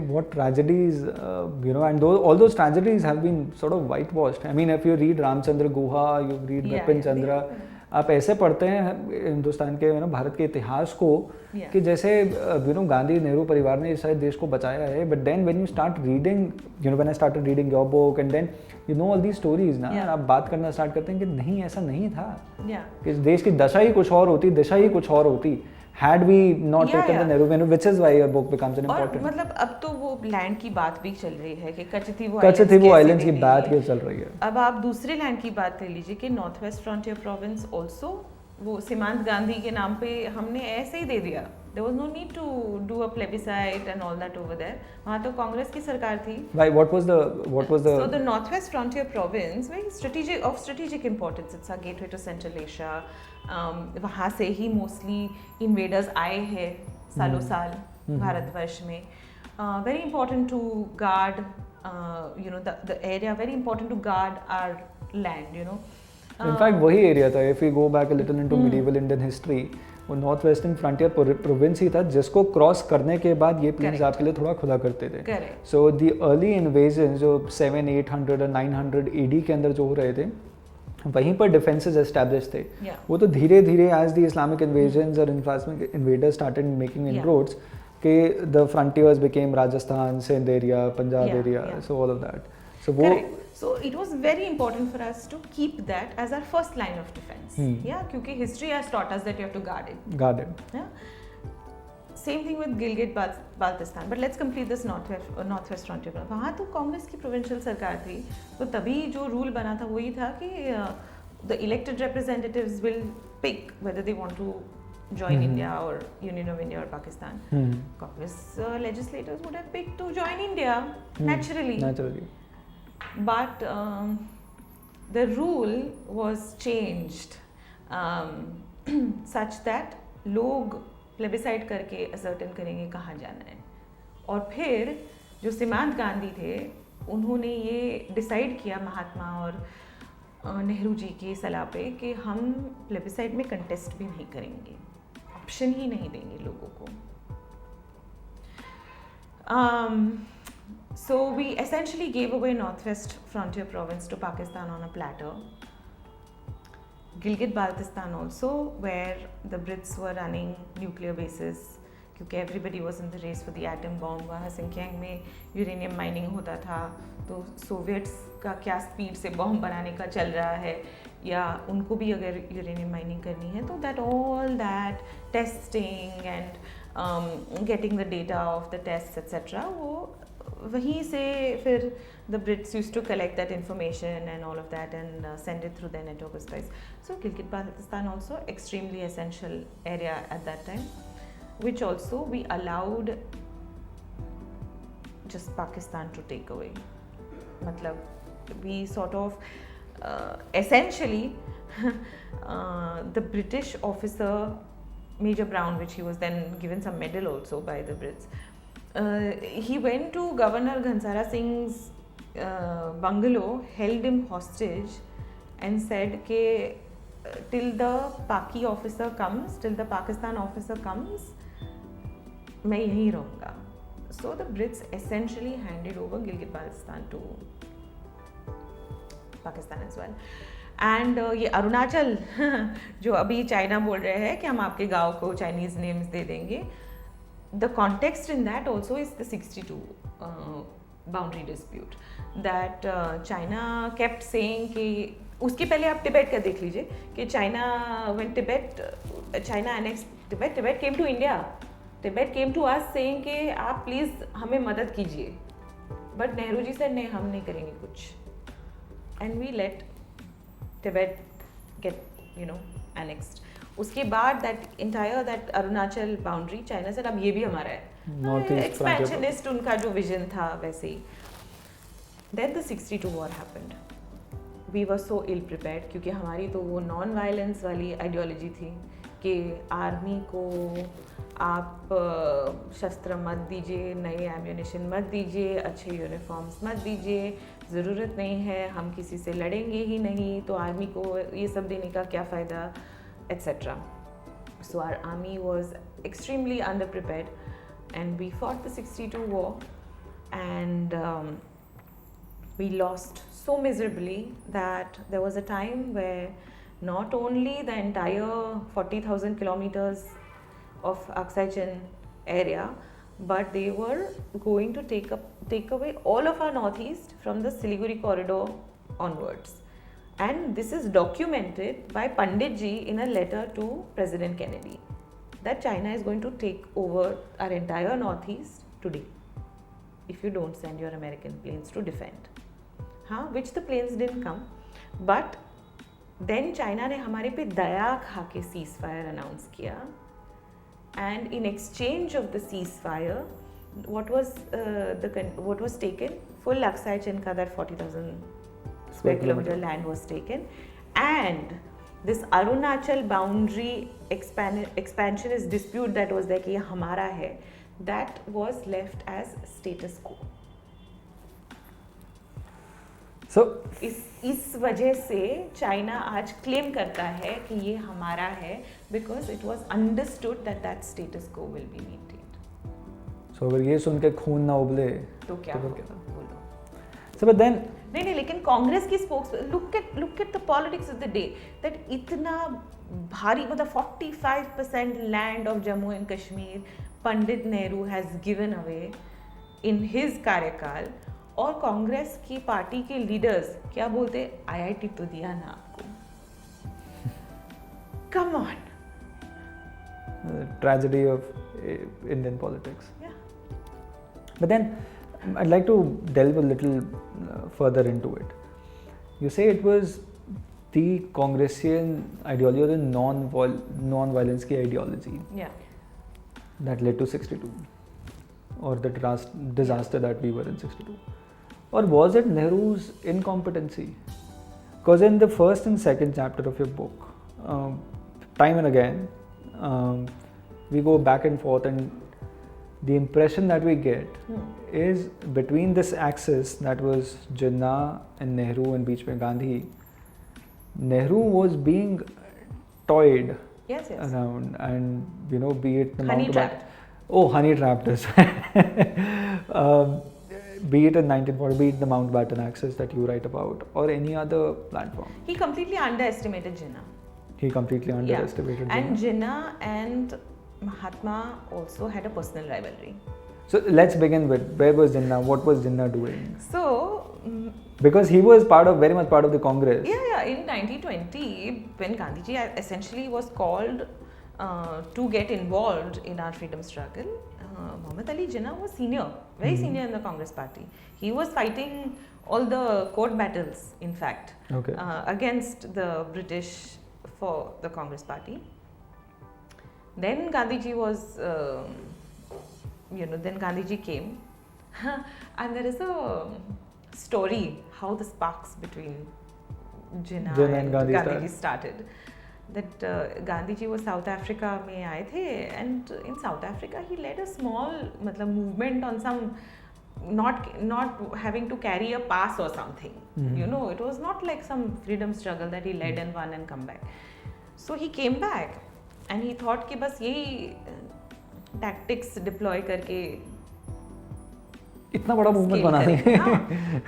What tragedies, and all those tragedies have been sort of whitewashed. I mean, if you read Ramchandra Guha, you read Bipin Chandra, आप ऐसे पढ़ते हैं हिंदुस्तान के भारत के इतिहास को कि जैसे गांधी नेहरू परिवार ने शायद देश को बचाया है. But then when you start reading, when I started reading your book and then all the stories ना, आप बात करना स्टार्ट करते हैं कि नहीं ऐसा नहीं था, कि देश की दशा ही कुछ और होती, दिशा ही कुछ और होती, had we not taken the Nehru Avenue, which is why your book becomes an important. और मतलब अब तो वो लैंड की बात भी चल रही है कि कचथीवू आइलैंड्स की बात भी चल रही है. अब आप दूसरे लैंड की बात ले लीजिए कि north West Frontier province also, वो सीमांत गांधी के नाम पे हमने ऐसे ही दे दिया. There was no need to do a plebiscite and all that over there. वहाँ तो कांग्रेस की सरकार थी. Why? What was the? So the Northwest Frontier Province, very strategic importance. It's a gateway to Central Asia. वहाँ से ही mostly invaders आए हैं सालों साल भारतवर्ष में. Very important to guard, the area. Very important to guard our land. In fact, वही area था. If we go back a little into medieval Indian history, वो नॉर्थ वेस्टर्न फ्रंटियर प्रोविंस ही था जिसको क्रॉस करने के बाद ये प्लेन्स आपके लिए थोड़ा खुला करते थे. सो द अर्ली इन्वेजन जो 700-800 और 900 AD के अंदर जो हो रहे थे, वहीं पर डिफेंसेस एस्टैब्लिश थे. वो तो धीरे धीरे एज द इस्लामिक इन्वेजन्स और इन्वेडर्स स्टार्टेड मेकिंग इनरोड्स के the frontiers became Rajasthan, Sindh area, Punjab area, so all of that. So So it was very important for us to keep that as our first line of defense. Yeah, क्योंकि history has taught us that you have to guard it. Yeah. Same thing with Gilgit Baltistan. But let's complete this Northwest Frontier. वहाँ तो कांग्रेस की provincial सरकार थी, तो तभी जो rule बना था वही था कि the elected representatives will pick whether they want to join India or Union of India or Pakistan, Hmm. Congress legislators would have picked to join India naturally. Naturally. But the rule was changed such that लोग plebiscite करके ascertain करेंगे कहाँ जाना है, और फिर जो सीमांत गांधी थे उन्होंने ये डिसाइड किया महात्मा और नेहरू जी की सलाह पे कि हम प्लेबिसाइड में कंटेस्ट भी नहीं करेंगे, ऑप्शन ही नहीं देंगे लोगों को. So we essentially gave away Northwest Frontier Province to Pakistan on a platter. Gilgit-Baltistan also, where the Brits were running nuclear bases, क्योंकि everybody was in the race for the atom bomb. वहाँ Sinkiang में uranium mining होता था, तो Soviets का क्या speed से bomb बनाने का चल रहा है, या उनको भी अगर यूरेनियम माइनिंग करनी है तो that all that testing and getting the data of the test etcetera, वो वहीं से फिर the Brits used to collect that information and all of that and send it through their network of spies. So Gilgit-Baltistan also extremely essential area at that time, which also we allowed just Pakistan to take away. Matlab we sort of essentially the British officer Major Brown, which he was then given some medal also by the Brits, he went to Governor Ghansara Singh's bungalow, held him hostage and said ke till the Paki officer comes, till the Pakistan officer comes, मैं यहीं रहूँगा. So the Brits essentially handed over Gilgit-Baltistan to Pakistan as well. And ये अरुणाचल जो अभी China बोल रहे हैं कि हम आपके गाँव को चाइनीज नेम्स दे देंगे, the context in that also is the 62 boundary dispute that China kept saying कि उसके पहले आप तिब्बत का देख लीजिए कि China when China annexed Tibet, Tibet came to India, Tibet came to us saying कि आप प्लीज़ हमें मदद कीजिए, but नेहरू जी said नहीं, हम नहीं करेंगे कुछ, and we let Tibet get annexed. उसके बाद that अरुणाचल बाउंड्री चाइना से अब ये भी हमारा है, एक्सपेंशनिस्ट उनका जो विजन था वैसे ही. Then the 62 war happened. We were so ill prepared क्योंकि हमारी तो वो नॉन वायलेंस वाली आइडियोलॉजी थी कि आर्मी को आप शस्त्र मत दीजिए, नए एम्यूनिशन मत दीजिए, अच्छे यूनिफॉर्म्स मत दीजिए, ज़रूरत नहीं है, हम किसी से लड़ेंगे ही नहीं, तो आर्मी को ये सब देने का क्या फ़ायदा, etc. So our army was extremely underprepared and we fought the 62 war and we lost so miserably that there was a time where not only the entire 40,000 kilometers of Aksai Chin area, but they were going to take away all of our northeast from the Siliguri corridor onwards. And this is documented by Pandit ji in a letter to President Kennedy that China is going to take over our entire northeast today if you don't send your American planes to defend. Which the planes didn't come, but then China ने हमारे पे दया खा के ceasefire announce किया, and in exchange of the ceasefire, what was taken, full Aksai Chin ka that 40,000 square kilometer land was taken, and this Arunachal boundary expansionist dispute that was there कि ये हमारा है, that was left as status quo. So इस वजह से China आज claim करता है कि ये हमारा है because it was understood that that status quo will be maintained. So अगर ये सुन के खून ना उबले तो क्या होगा बोलो. So but then नहीं लेकिन कांग्रेस की spokes look at the politics of the day that इतना भारी मतलब 45% land of Jammu and Kashmir Pandit Nehru has given away in his कार्यकाल, और कांग्रेस की पार्टी के लीडर्स क्या बोलते, आईआईटी तो दिया ना आपको. Come on. Tragedy of Indian politics. Yeah. But then I'd like to delve a little further into it. You say it was the Congressian ideology or the non-violence की ideology Yeah. that led to 62 or the disaster that we were in 62? Or was it Nehru's incompetency? Because in the first and second chapter of your book, time and again, we go back and forth, and the impression that we get is between this axis that was Jinnah and Nehru and beech mein Gandhi, Nehru was being toyed Yes, yes. around, and be it the Honey Mountbatten. trapped. Oh, honey trapped is. Be it in 1940, be it the Mountbatten Axis that you write about, or any other platform. He completely underestimated Jinnah. He completely underestimated And Jinnah. Jinnah and Mahatma also had a personal rivalry. So let's begin with, where was Jinnah? What was Jinnah doing? So, Because he was very much part of the Congress. yeah, in 1920, when Gandhiji essentially was called to get involved in our freedom struggle, Muhammad Ali Jinnah was senior, very senior in the Congress party. He was fighting all the court battles, in fact, Okay. against the British for the Congress party. Then Gandhiji was, then Gandhiji came, and there is a story how the sparks between Jinnah and Gandhiji started. That Gandhiji was South Africa में आए थे, and in South Africa he led a small movement on some not having to carry a pass or something. Mm-hmm. It was not like some freedom struggle that he led and won and come back. So he came back and he thought कि बस यही tactics deploy करके इतना बड़ा movement scale बना करेंगे. हाँ. देंगे.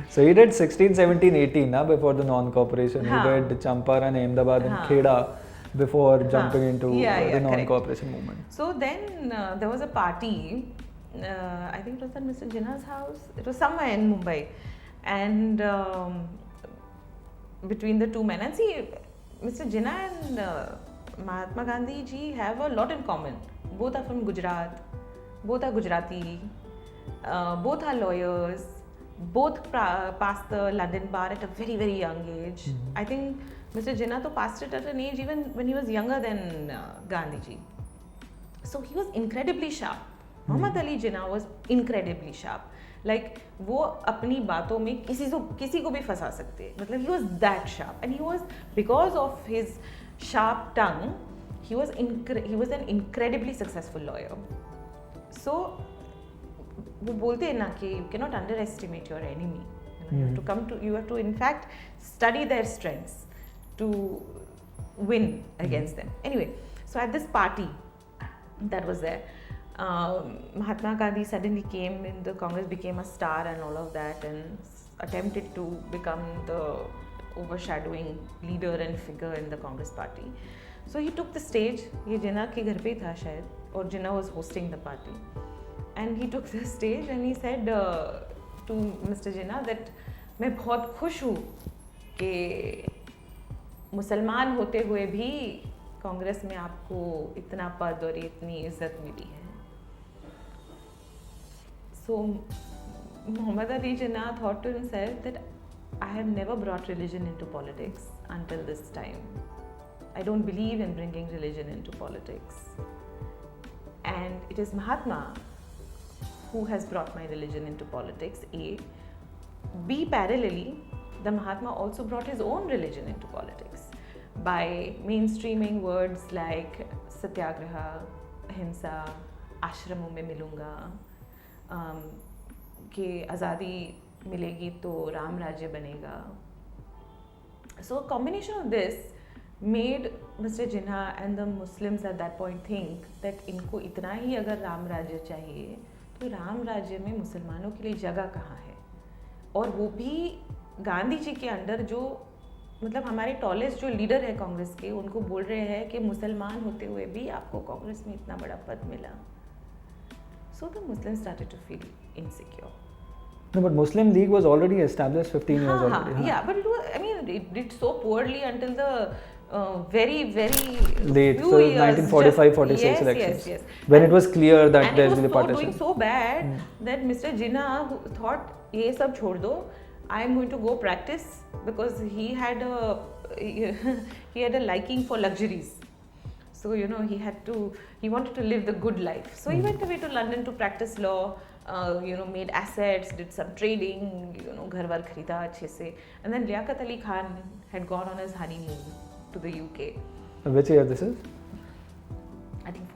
So he did 16, 17, 18 before the non-cooperation. हाँ. He did Champaran, Ahmedabad and हाँ. Kheda before jumping into Yeah, the correct. non-cooperation movement. So then there was a party, I think it was at Mr. Jinnah's house. It was somewhere in Mumbai. And between the two men, and see, Mr. Jinnah and Mahatma Gandhi ji have a lot in common. Both are from Gujarat, both are Gujarati, both are lawyers, both passed the London bar at a very, very young age. Mm-hmm. I think Mr. Jinnah to passed it at an age even when he was younger than Gandhiji. So he was incredibly sharp. Muhammad Ali Jinnah was incredibly sharp. Like वो अपनी बातों में किसी को भी फंसा सकते हैं. मतलब he was that sharp, and he was, because of his sharp tongue, he was an incredibly successful lawyer. So वो बोलते हैं ना कि you cannot underestimate your enemy. You have to in fact study their strengths to win against them. Anyway, so at this party that was there, Mahatma Gandhi suddenly came in the Congress, became a star and all of that, and attempted to become the overshadowing leader and figure in the Congress party. So he took the stage. ये जिन्ना के घर पे ही था शायद, और Jinnah was hosting the party. And he took the stage and he said to Mr. Jinnah that मैं बहुत खुश हूँ कि मुसलमान होते हुए भी कांग्रेस में आपको इतना पद और इतनी इज्जत मिली है. So Muhammad Ali Jinnah thought to himself that I have never brought religion into politics until this time. I don't believe in bringing religion into politics. And it is Mahatma who has brought my religion into politics, A. B, parallelly, the Mahatma also brought his own religion into politics by mainstreaming words like satyagraha, ahimsa, ashramon mein milunga, कि आज़ादी मिलेगी तो राम राज्य बनेगा. So a combination of this made Mr. Jinnah and the Muslims at that point think that इनको इतना ही अगर राम राज्य चाहिए तो राम राज्य में मुसलमानों के लिए जगह कहाँ है. और वो भी गांधी जी के अंडर जो मतलब हमारे टॉलेस्ट जो लीडर है कांग्रेस के, उनको बोल रहे हैं कि मुसलमान होते हुए भी आपको कांग्रेस में इतना बड़ा पद मिला. So the Muslims started to feel insecure. No, but Muslim League was already established 15 years already. Yeah, but it was, I mean, it did so poorly until the very, very late, few so years, 1945, 46 yes, elections. Yes. When and, it was clear that there will be partition. partition. And it was doing so bad that Mr. Jinnah thought, ये सब छोड़ दो, I'm going to go practice, because he had a liking for luxuries. So he wanted to live the good life. So he went away to London to practice law, made assets, did some trading, ghar var kharida अच्छे से. And then Liaquat Ali Khan had gone on his honeymoon to the UK. Which year this is? I think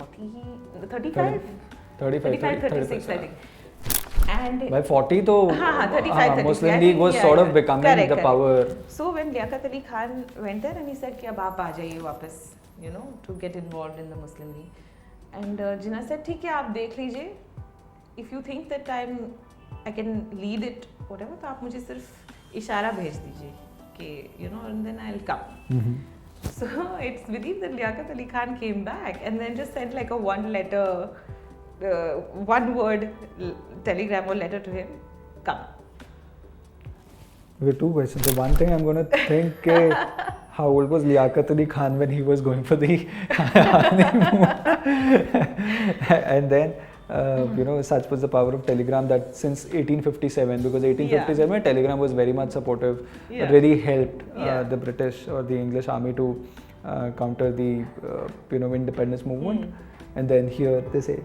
35, 36 I think. And by 40 तो 35, Muslim League was sort of becoming the power. So when Liaquat Ali Khan went there and he said कि अब आप आ जाइए वापस, to get involved in the Muslim League. And Jinnah said ठीक है, आप देख लीजिए. If you think that I can lead it, whatever, तो आप मुझे सिर्फ इशारा भेज दीजिए कि and then I'll come. So it's believed that Liaquat Ali Khan came back and then just sent like a one word telegram or letter to him, come. Okay, two questions. The one thing I'm going to think, how old was Liaquat Ali Khan when he was going for the honeymoon? And then, such was the power of telegram that since 1857, because 1857 telegram was very much supportive, really helped the British or the English army to counter the independence movement. And then here they say,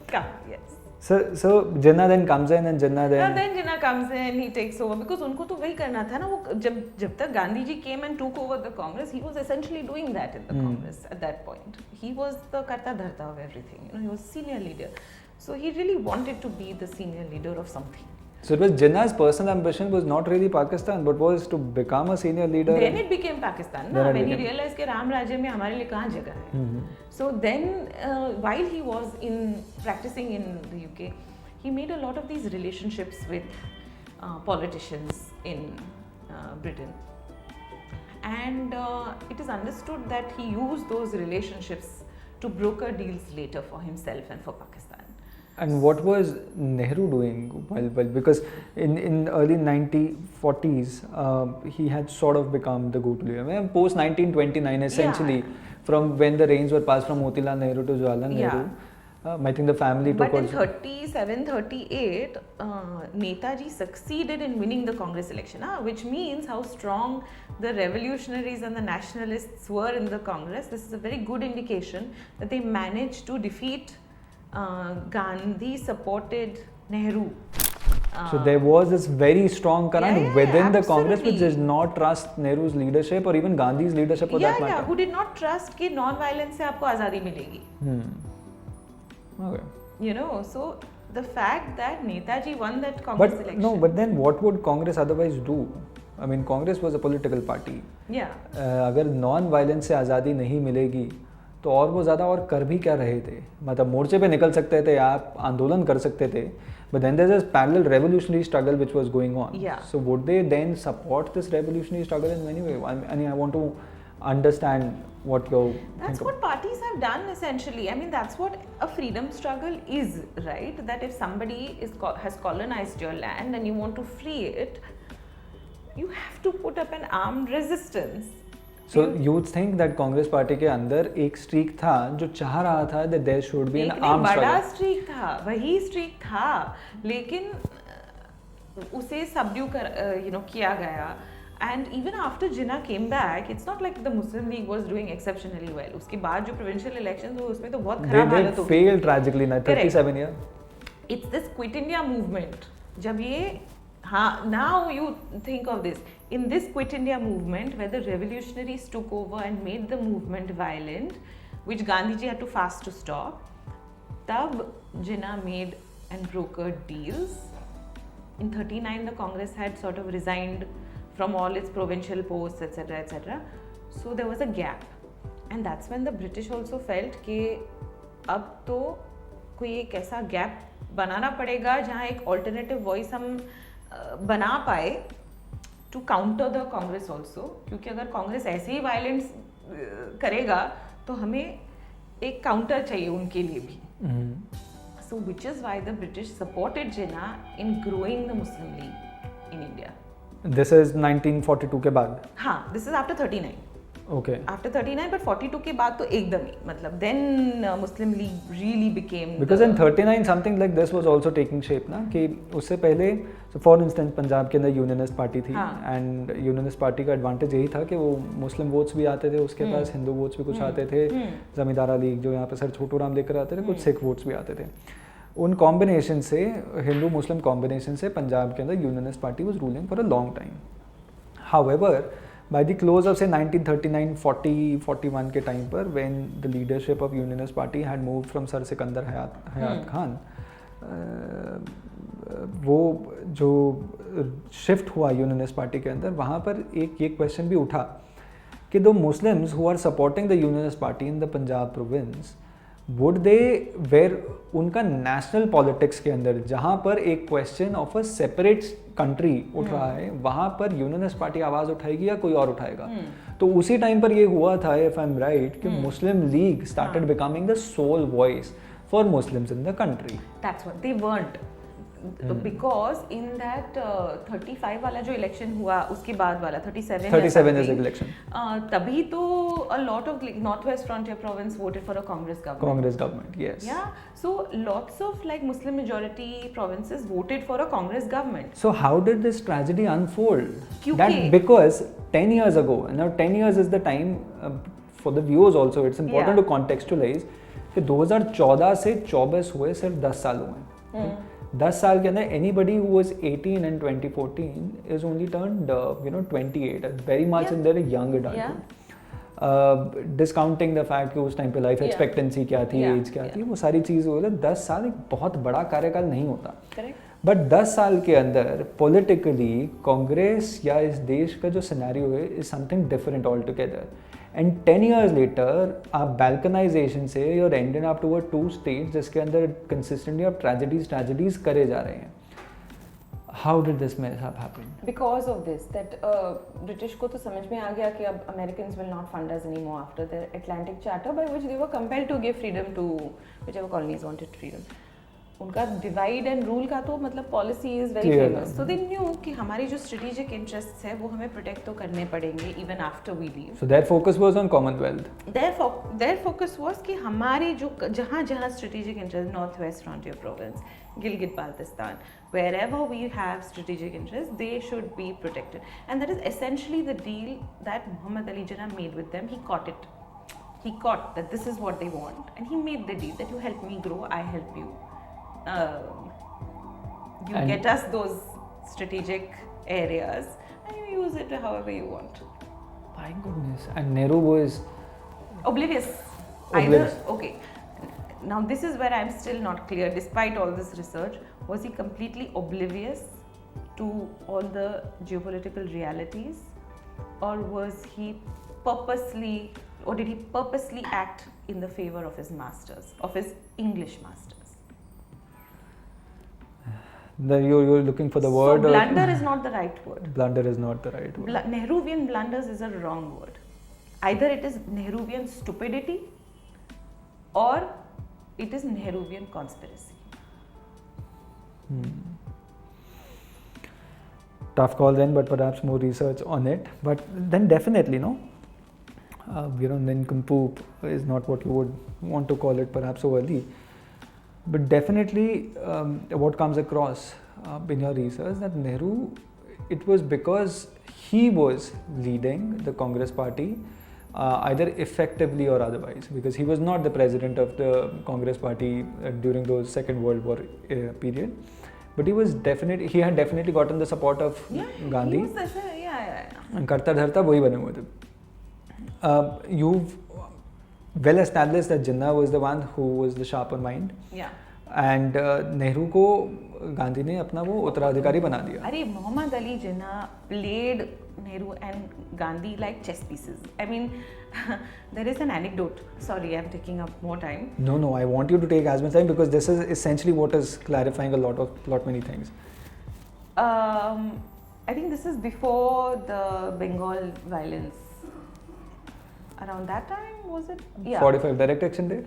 come, yes. So Jinnah then comes in and Jinnah then... No, then Jinnah comes in, he takes over, because उनको तो वही करना था ना, वो जब तक Gandhi ji came and took over the Congress, he was essentially doing that in the Congress at that point. He was the karta dharta of everything, he was senior leader. So he really wanted to be the senior leader of something. So it was Jinnah's personal ambition was not really Pakistan, but was to become a senior leader. Then it became Pakistan, when he realized that Ram Rajya mein हमारे लिए कहाँ जगह है. So then, while he was practicing in the UK, he made a lot of these relationships with politicians in Britain. And it is understood that he used those relationships to broker deals later for himself and for Pakistan. And what was Nehru doing while because in early 1940s he had sort of become the go-to leader. Post 1929 essentially, from when the reins were passed from Motilal Nehru to Jawaharlal Nehru. I think the family took But in 37-38, Netaji succeeded in winning the Congress election, which means how strong the revolutionaries and the nationalists were in the Congress. This is a very good indication that they managed to defeat Gandhi supported Nehru. So there was this very strong current within the Congress which absolutely. does not trust Nehru's leadership or even Gandhi's leadership for that matter. Who did not trust कि non-violence से आपको आज़ादी मिलेगी. Okay. So the fact that Netaji won that Congress election. But then what would Congress otherwise do? I mean, Congress was a political party. Yeah. अगर non-violence से आज़ादी नहीं मिलेगी तो और वो ज़्यादा और कर भी क्या रहे थे. मतलब मोर्चे पे निकल सकते थे, आप आंदोलन कर सकते थे. But then there's a parallel revolutionary struggle which was going on. Yeah. So would they then support this revolutionary struggle in any way? I mean, I want to understand what you That's what parties have done essentially. I mean, that's what a freedom struggle is, right? That if somebody has colonized your land and you want to free it, you have to put up an armed resistance. So you would think that Congress party के अंदर एक streak था जो चाह रहा था that there should be an armed struggle. बड़ा streak था, वही streak था, लेकिन उसे subdue किया गया. And even after Jinnah came back, it's not like the Muslim League was doing exceptionally well. उसके बाद जो provincial elections हुए उसमें तो बहुत खराब हालत हो गई. They failed tragically in 37 years. It's this Quit India movement. जब ये now you think of this. In this Quit India movement, where the revolutionaries took over and made the movement violent, which Gandhiji had to fast to stop, tab Jinnah made and brokered deals. In 39, the Congress had sort of resigned from all its provincial posts, etc., etc. So there was a gap, and that's when the British also felt कि अब तो कोई एक ऐसा gap बनाना पड़ेगा जहाँ एक alternative voice हम बना पाए to counter the Congress also, क्योंकि अगर Congress ऐसे ही violence करेगा तो हमें एक counter चाहिए उनके लिए भी. So which is why the British supported Jinnah in growing the Muslim League in India. This is 1942 के बाद. हाँ, this is after 39. Okay. After 39, but 42 के बाद तो एकदम ही मतलब then Muslim League really became Because in 39 something like this was also taking shape ना कि उससे पहले so for instance पंजाब के अंदर यूनियनिस्ट पार्टी थी एंड यूनियनिस्ट पार्टी का एडवांटेज यही था कि वो मुस्लिम वोट्स भी आते थे उसके पास, हिंदू वोट्स भी कुछ आते थे, जमींदारा लीग जो यहाँ पे सर छोटू राम लेकर आते थे, कुछ सिख वोट्स भी आते थे. उन कॉम्बिनेशन से हिंदू मुस्लिम कॉम्बिनेशन से पंजाब के अंदर unionist party was ruling for a long time. However by the close of say 1939 40 41 के टाइम पर when the leadership of unionist party had moved from sir Sikandar Hayat Khan, वो जो शिफ्ट हुआ यूनियनिस्ट पार्टी के अंदर, वहाँ पर एक ये क्वेश्चन भी उठा कि do Muslims who are supporting the Unionist party in the Punjab province would they where उनका नेशनल पॉलिटिक्स के अंदर जहाँ पर एक question of a separate country उठ रहा है, वहाँ पर यूनियनिस्ट पार्टी आवाज़ उठाएगी या कोई और उठाएगा. तो उसी टाइम पर ये हुआ था, इफ आई एम राइट, कि Muslim league started becoming the sole voice for Muslims in the country. That's what they weren't. Because in that 35 वाला जो इलेक्शन हुआ उसके बाद वाला 37 is election. तभी तो a lot of North West Frontier province voted for a Congress government. Congress government, yes. Yeah, so lots of like Muslim majority provinces voted for a Congress government. So how did this tragedy unfold? क्योंकि That because 10 years ago, and now 10 years is the time for the viewers also, it's important to contextualize कि 2014 से 24 हुए सिर्फ 10 सालों में. 10 साल के अंदर anybody who was 18 in 2014 is only turned 28, very much in their young adulthood. Discounting the fact कि उस टाइम पे लाइफ एक्सपेक्टेंसी क्या थी, एज क्या थी, वो सारी चीज़ हो गई. 10 साल एक बहुत बड़ा कार्यकाल नहीं होता. बट 10 साल के अंदर पॉलिटिकली कांग्रेस या इस देश का जो सिनेरियो है is something different all together. And 10 years later आप बैल्कनाइजेशन से you're ended up to 2 states जिसके अंदर कंसिस्टेंटली आप ट्रेजेडीज करे जा रहे हैं. How did this mishap happen? Because of this, that British को तो समझ में आ गया कि अब Americans will not fund us anymore after the Atlantic Charter by which they were compelled to give freedom to whichever colonies wanted freedom. उनका divide and rule का तो मतलब policy is very famous. So they knew कि हमारी जो strategic interests है वो हमें प्रोटेक्ट तो करने पड़ेंगे even after we leave. So their focus was on Commonwealth. Their focus was कि हमारी जो जहाँ जहाँ strategic interest, North West Frontier Province, Gilgit Baltistan, wherever we have strategic interests, they should be protected. And that is essentially the deal that Muhammad Ali Jinnah made with them. He caught it. He caught that this is what they want, and he made the deal that you help me grow, I help you. You and get us those strategic areas, and you use it however you want. My goodness. And Nehru was oblivious. Either okay. Now this is where I'm still not clear. Despite all this research, was he completely oblivious to all the geopolitical realities, or was he purposely, or did he purposely act in the favor of his masters, of his English masters? You're looking for the word. So blunder is not the right word. Blunder is not the right word. Nehruvian blunders is a wrong word. Either it is Nehruvian stupidity, or it is Nehruvian conspiracy. Tough call then, but perhaps more research on it. But then definitely, no, nincompoop is not what you would want to call it perhaps so early. But definitely what comes across in your research that Nehru, it was because he was leading the Congress party either effectively or otherwise, because he was not the president of the Congress party during those Second World War period, but he had definitely gotten the support of Gandhi. He was And karta dharta वही बने हुए थे. You've well established that Jinnah was the one who was the sharper mind. Yeah. And Nehru को गांधी ने अपना वो उत्तराधिकारी बना दिया. अरे Mohammad Ali Jinnah played Nehru and Gandhi like chess pieces. I mean, there is an anecdote. Sorry, I'm taking up more time. No, I want you to take as much time because this is essentially what is clarifying a lot many things. I think this is before the Bengal violence. Around that time, was it? Yeah. 45 Direct Action Day?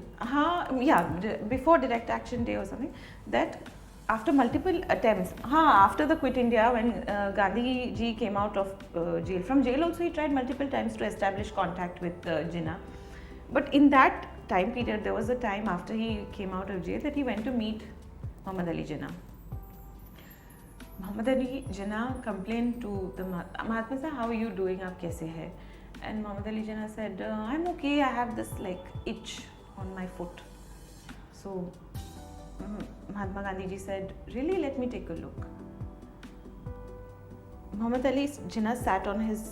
Yeah, before Direct Action Day or something. That after multiple attempts, after the Quit India, when Gandhi ji came out of jail, from jail also he tried multiple times to establish contact with Jinnah. But in that time period, there was a time after he came out of jail that he went to meet Muhammad Ali Jinnah. Muhammad Ali Jinnah complained to the Mahatma said, "How are you doing? Aap kaise hai?" And Muhammad Ali Jinnah said, "I'm okay. I have this like itch on my foot." So Mahatma Gandhi ji said, "Really? Let me take a look." Muhammad Ali Jinnah sat on his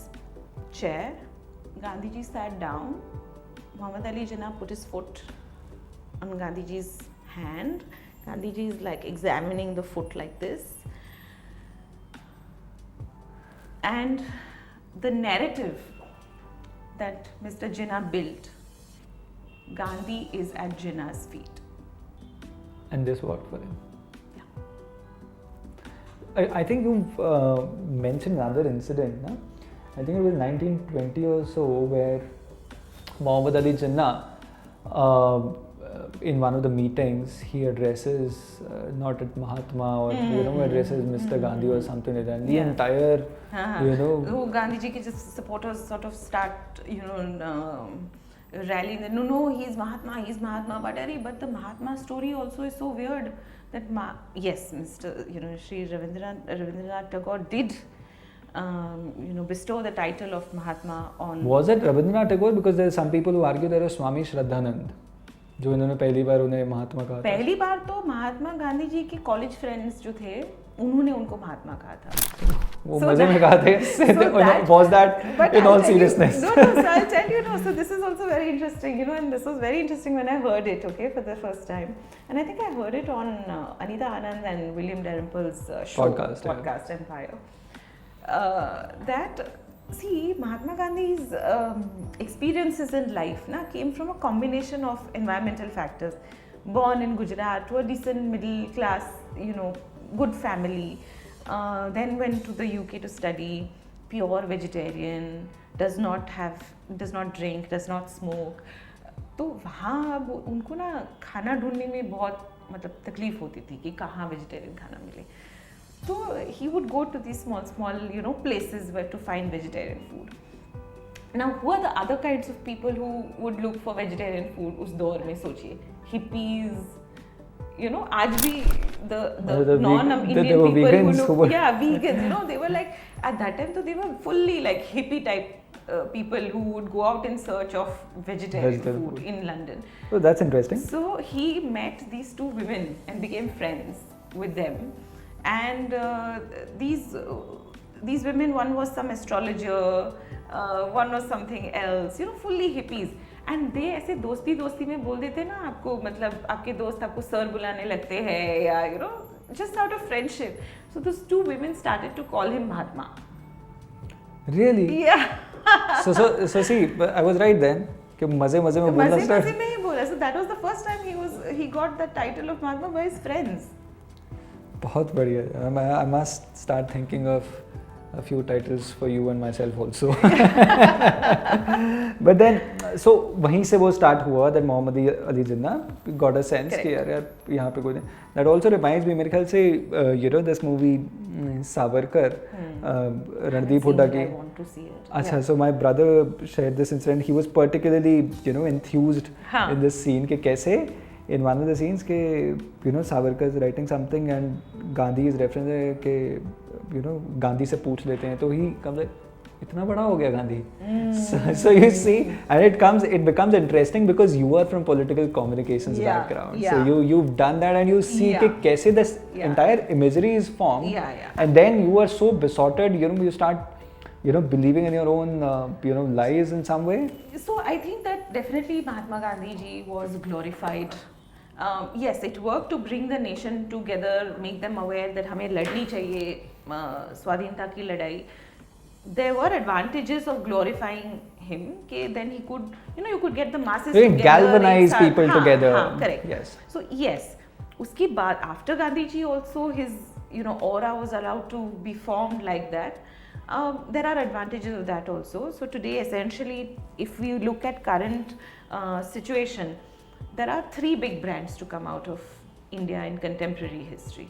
chair. Gandhi ji sat down. Muhammad Ali Jinnah put his foot on Gandhi ji's hand. Gandhi ji is like examining the foot like this. And the narrative that Mr. Jinnah built, Gandhi is at Jinnah's feet. And this worked for him. Yeah. I think you've mentioned another incident, no? I think it was 1920 or so, where Muhammad Ali Jinnah, in one of the meetings, he addresses not at Mahatma or addresses Mr. Gandhi or something like that. And the entire, Gandhi ji ki just supporters sort of start, rallying. No, he's Mahatma, but the Mahatma story also is so weird that yes, Mr. Shri Rabindranath Tagore did. Bestow the title of Mahatma on. Was it Rabindranath Tagore? Because there are some people who argue there was Swami Shraddhanand, जो इन्होंने पहली बार उन्हें महात्मा कहा था. पहली बार तो महात्मा गांधी जी के college friends जो थे उन्होंने उनको महात्मा कहा था. वो मजे में कहा थे. Was that in all seriousness? No, so I'll tell you. So this is also very interesting, and this was very interesting when I heard it, okay, for the first time. And I think I heard it on Anita Anand and William Dalrymple's show, podcast Empire. Mahatma Gandhi's experiences in life came from a combination of environmental factors. Born in Gujarat to a decent middle class, good family. Then went to the UK to study. Pure vegetarian, does not drink, does not smoke. तो वहाँ अब उनको खाना ढूंढने में बहुत तकलीफ होती थी कि कहाँ वेजिटेरियन खाना मिले. So he would go to these small, places where to find vegetarian food. Now, who are the other kinds of people who would look for vegetarian food? उस दौर में सोचिए, hippies, आज भी the non-Indian people vegans who look, vegans, they were like at that time, so they were fully like hippie type people who would go out in search of vegetarian food in London. So that's interesting. So he met these two women and became friends with them. And these women, one was some astrologer, one was something else, fully hippies. And they ऐसे दोस्ती में बोल देते ना आपको, मतलब आपके दोस्त आपको सर बुलाने लगते हैं या just out of friendship. So those two women started to call him Mahatma. Really? Yeah. so see, I was right then. कि मजे में बोलना start. मजे में ही बोला. So that was the first time he got the title of Mahatma by his friends. बहुत बढ़िया. I must start thinking of a few titles for you and myself also. But then, so वहीं से वो start हुआ that Muhammad Ali Jinnah got a sense कि यार यहाँ पे कोई. That also reminds me, मेरे ख्याल से this movie Savarkar, Randeep Hooda की. I want to see it. अच्छा, so my brother shared this incident. He was particularly enthused in this scene कि कैसे in one of the scenes के Savarkar is writing something and Gandhi is referencing कि Gandhi से पूछ लेते हैं, तो he comes like इतना बड़ा हो गया Gandhi. So you see, and it becomes interesting because you are from political communications background. So you've done that and you see कि कैसे this entire imagery is formed. And then you are so besotted, you start believing in your own lies in some way. So I think that definitely Mahatma Gandhi ji was glorified. Yes, it worked to bring the nation together, make them aware that हमें लड़नी चाहिए स्वाधीनता की लड़ाई. There were advantages of glorifying him. Then he could, you could get the masses together. Galvanize people together. Correct. Yes. So yes, उसके बाद after Gandhi ji also his aura was allowed to be formed like that. There are advantages of that also. So today, essentially, if we look at current situation, there are three big brands to come out of India in contemporary history.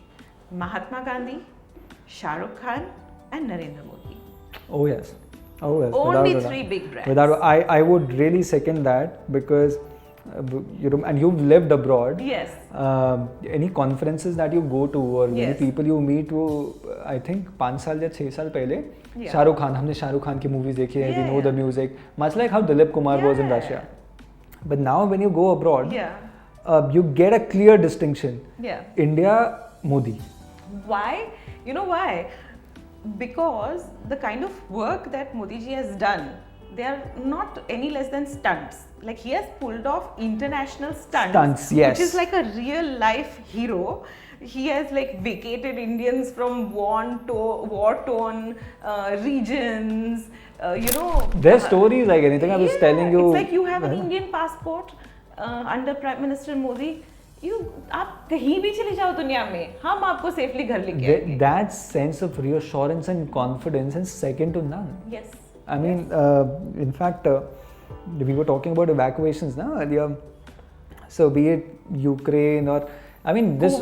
Mahatma Gandhi, Shah Rukh Khan, and Narendra Modi. Oh yes. Oh yes. Only without a three doubt. big brands. I would really second that because and you've lived abroad. Yes. Any conferences that you go to or many Yes. people you meet, वो I think 5 साल या 6 साल पहले Yeah. Shahrukh Khan, हमने शाहरुख खान की movies देखी है, we Yeah, know the yeah. music, much like how Dilip Kumar was in Yeah. Russia. But now when you go abroad, Yeah. You get a clear distinction. Yeah. India, Modi. Why? You know why? Because the kind of work that Modi ji has done, they are not any less than stunts. Like he has pulled off international Stunts, yes. which is like a real life hero. He has like vacated Indians from war-torn regions. Their story is like anything. I was Yeah, telling you. It's like you have an Indian passport under Prime Minister Modi. आप कहीं भी चले जाओ दुनिया में, हम आपको safely घर लेके आएंगे. That sense of reassurance and confidence is second to none. Yes. I mean, in fact, we were talking about evacuations now earlier. So be it Ukraine or I mean this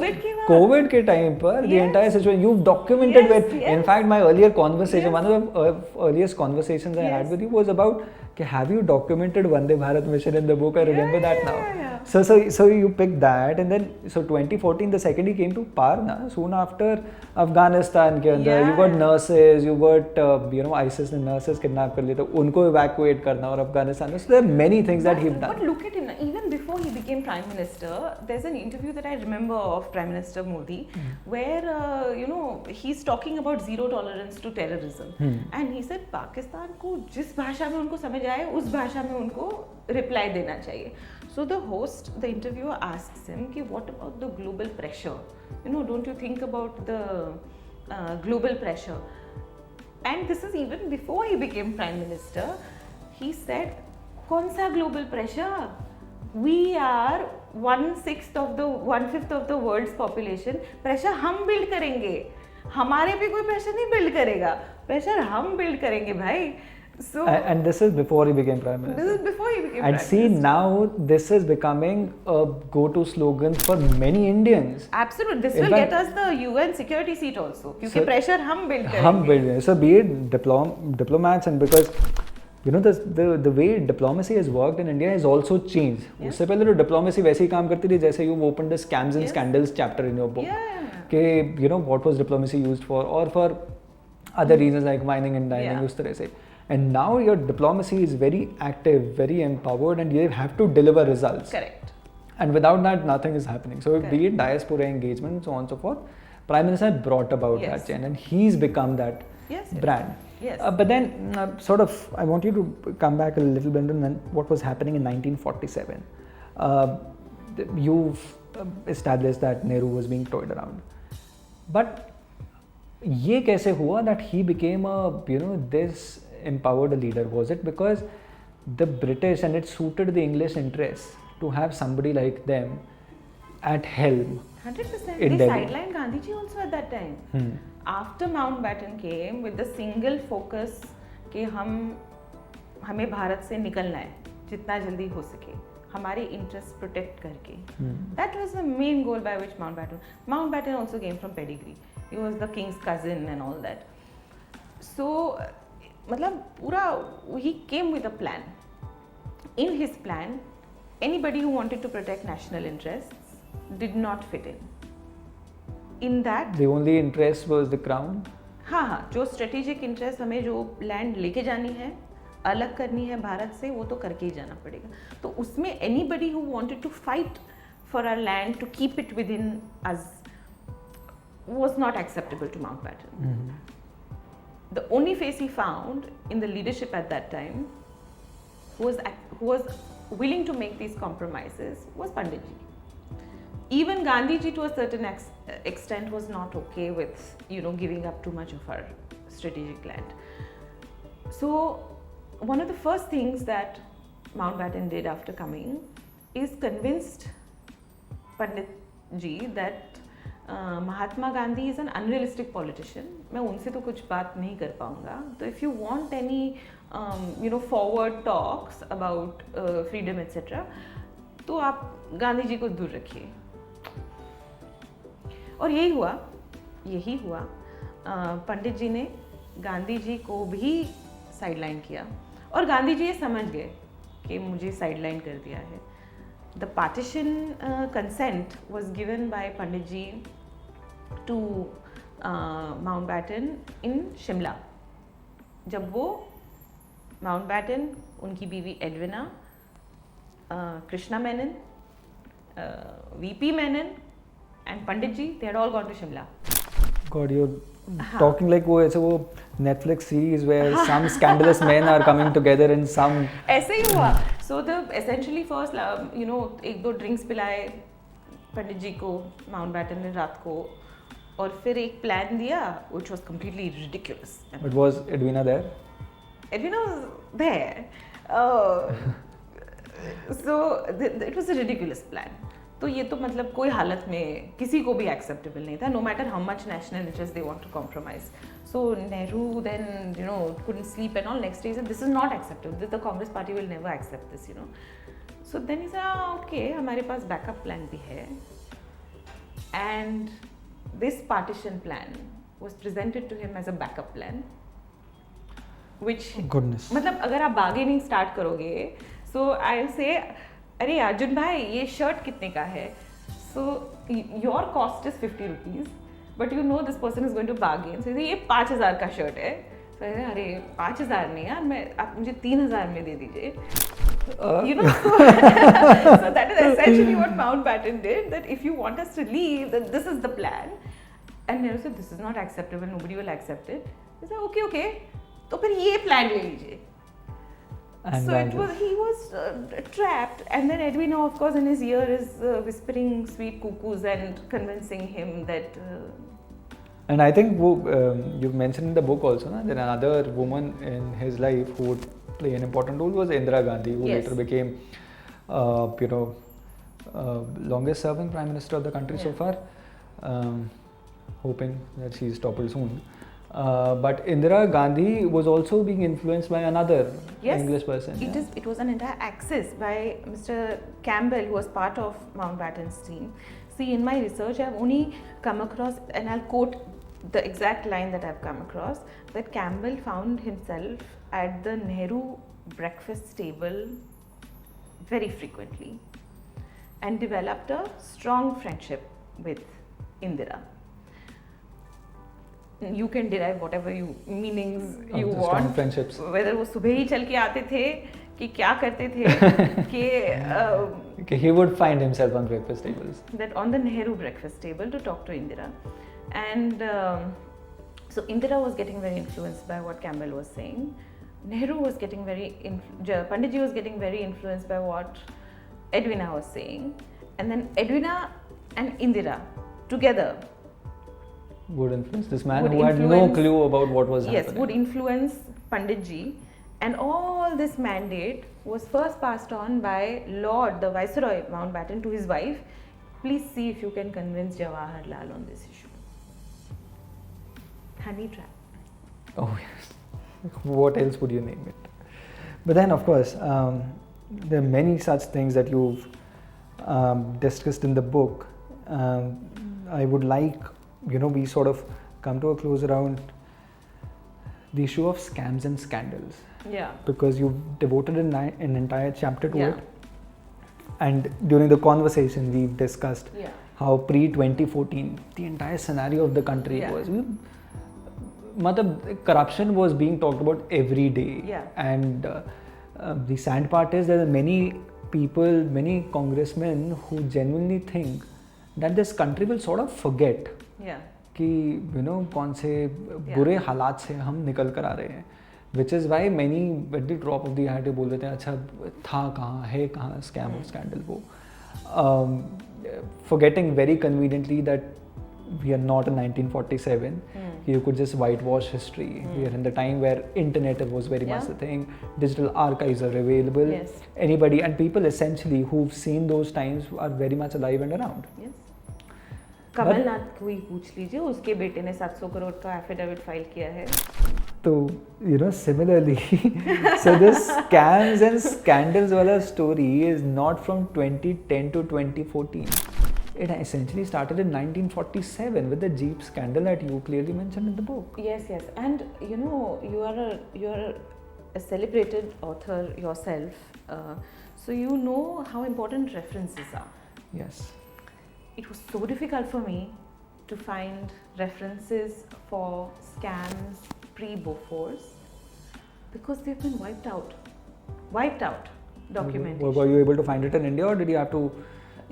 COVID के time पर the entire situation you've documented with. In fact, my earlier conversation, one of the earliest conversations I had with you was about have you documented Vande Bharat mission in the book? I remember that now. So you picked that, and then 2014 the second he came to Par na, soon after Afghanistan के अंदर you got nurses, you got ISIS ने nurses kidnap कर लिए तो उनको evacuate करना और Afghanistan में. So there are many things that he've done. But look at him, even before he became Prime Minister, there's an interview that I remember of Prime Minister Modi where he's talking about zero tolerance to terrorism, and he said Pakistan को जिस भाषा में उनको समझ आए उस भाषा में उनको reply देना चाहिए. So the host, the interviewer asks him कि what about the global pressure? Don't you think about the global pressure? And this is even before he became Prime Minister. He said, कौन सा global pressure? We are 1/5 of the world's population. Pressure हम build करेंगे. हमारे पे कोई pressure नहीं build करेगा. Pressure हम build करेंगे भाई. So and this is before he became Prime Minister. This is before he became and Prime see Minister. now this is becoming a go-to slogan for many Indians. Absolutely, this In will fact, get us the UN security seat also. क्योंकि So- pressure हम build करेंगे. हम build रहे हैं. So be it diplomats and because the way diplomacy has worked in India has also changed. उससे पहले तो diplomacy वैसे ही काम करती थी जैसे you opened the scams and scandals chapter in your book. Yeah. कि what was diplomacy used for or for other reasons like mining and diamond Yeah. उस तरह से. And now your diplomacy is very active, very empowered, and you have to deliver results. Correct. And without that, nothing is happening. So Correct. be it diaspora engagement, so on and so forth, Prime Minister brought about Yes. that change, and he's become that Yes. brand. Yes. But then, sort of, I want you to come back a little bit on what was happening in 1947. You've established that Nehru was being toyed around, but ये कैसे हुआ that he became this empowered a leader? Was it because the British and it suited the English interests to have somebody like them at helm? 100%. In They Delhi. sidelined Gandhiji also at that time. After Mountbatten came with the single focus कि हमें भारत से निकलना है जितना जल्दी हो सके हमारे इंटरेस्ट प्रोटेक्ट करके. That was the main goal by which Mountbatten also came from pedigree. He was the king's cousin and all that. So मतलब पूरा he came with a plan. In his plan, anybody who wanted to protect national interests did not fit in. In that, The only interest was the crown. हाँ, जो strategic interest हमें जो land लेके जानी है, अलग करनी है भारत से, वो तो करके ही जाना पड़ेगा. तो उसमें anybody who wanted to fight for our land to keep it within us was not acceptable to Mountbatten. The only face he found in the leadership at that time who was willing to make these compromises was Panditji. Even Gandhiji to a certain extent was not okay with giving up too much of our strategic land. So one of the first things that Mountbatten did after coming is convinced Panditji that Mahatma Gandhi is an unrealistic politician. मैं उनसे तो कुछ बात नहीं कर पाऊँगा. तो if you want any forward talks about freedom etc. तो आप गांधी जी को दूर रखिए. और यही हुआ. यही हुआ। पंडित जी ने गांधी जी को भी साइडलाइन किया और गांधी जी ये समझ गए कि मुझे साइडलाइन कर दिया है। The partition consent was given by Pandit ji to Mountbatten in Shimla. जब वो माउंटबैटन, उनकी बीवी Edwina, Krishna Menon, VP Menon and Pandit ji, they had all gone to Shimla. God, you're talking like वो ऐसे वो Netflix series where some scandalous men are coming together in some. ऐसे ही हुआ. So the essentially first, एक दो ड्रिंक्स पिलाए पंडित जी को माउंटबैटन ने रात को, और फिर एक प्लान दिया which was completely ridiculous. But was Edwina there? Edwina was there. So it was a ridiculous plan. तो ये तो मतलब कोई हालत में किसी को भी एक्सेप्टेबल नहीं था, no matter how much national interest they want to compromise. So Nehru then couldn't sleep and all. Next day he said this is not acceptable. The Congress party will never accept this. So then he said okay, हमारे पास backup plan भी है. And this partition plan was presented to him as a backup plan, which goodness, मतलब अगर आप bargaining start करोगे, so I'll say अरे अर्जुन भाई ये शर्ट कितने का है, so your cost is 50 rupees, but you know this person is going to bargain, so ये 5,000 का शर्ट है, तो अरे 5,000 नहीं यार, आप मुझे 3,000 में दे दीजिए, so that is essentially what Mountbatten did, that if you want us to leave, then this is the plan. And Nehru said this is not acceptable, nobody will accept it. He said okay, तो फिर ये plan ले लीजिए. And so he was trapped, and then Edwina, of course, in his ear is whispering sweet cuckoos and convincing him that. And I think you've mentioned in the book also, that another woman in his life who would play an important role was Indira Gandhi, who later became, longest serving Prime Minister of the country so far. Hoping that she's toppled soon. But Indira Gandhi was also being influenced by another English person. It was an entire axis by Mr. Campbell, who was part of Mountbatten's team. See, in my research, I've only come across, and I'll quote the exact line that I've come across, that Campbell found himself at the Nehru breakfast table very frequently and developed a strong friendship with Indira. You can derive whatever meanings you want. Friendships. Whether वो सुबह ही चल के आते थे कि क्या करते थे कि he would find himself on breakfast tables. That on the Nehru breakfast table to talk to Indira, and so Indira was getting very influenced by what Campbell was saying. Nehru was getting Panditji was getting very influenced by what Edwina was saying, and then Edwina and Indira together would influence this man who had no clue about what was happening. Yes, would influence Pandit Ji, and all this mandate was first passed on by Lord, the Viceroy Mountbatten, to his wife. Please see if you can convince Jawaharlal on this issue. Honey trap. Oh yes. What else would you name it? But then, of course, there are many such things that you've discussed in the book. I would like, we sort of come to a close around the issue of scams and scandals. Yeah. Because you've devoted an entire chapter to it. And during the conversation, we've discussed how pre-2014, the entire scenario of the country was. Corruption was being talked about every day. Yeah. And the sad part is there are many people, many congressmen who genuinely think that this country will sort of forget कि कौन से बुरे हालात से हम निकल कर आ रहे हैं, which is why many at the drop of the hat बोल देते हैं अच्छा था कहाँ है कहाँ scam और scandal वो, forgetting very conveniently that we are not in 1947. You could just whitewash history. We are in the time where internet was very much the thing. Digital archives are available. Anybody and people essentially who've seen those times are very much alive and around. Kamal Nath को ही पूछ लीजिए, उसके बेटे ने 700 करोड़ का affidavit file किया है. तो similarly, so this scams and scandals wala story is not from 2010 to 2014. It essentially started in 1947 with the Jeep scandal that you clearly mentioned in the book. Yes, yes, and you know, you are a celebrated author yourself, so you know how important references are. Yes. It was so difficult for me to find references for scams pre-Bofors because they've been wiped out documentation. Were you able to find it in India, or did you have to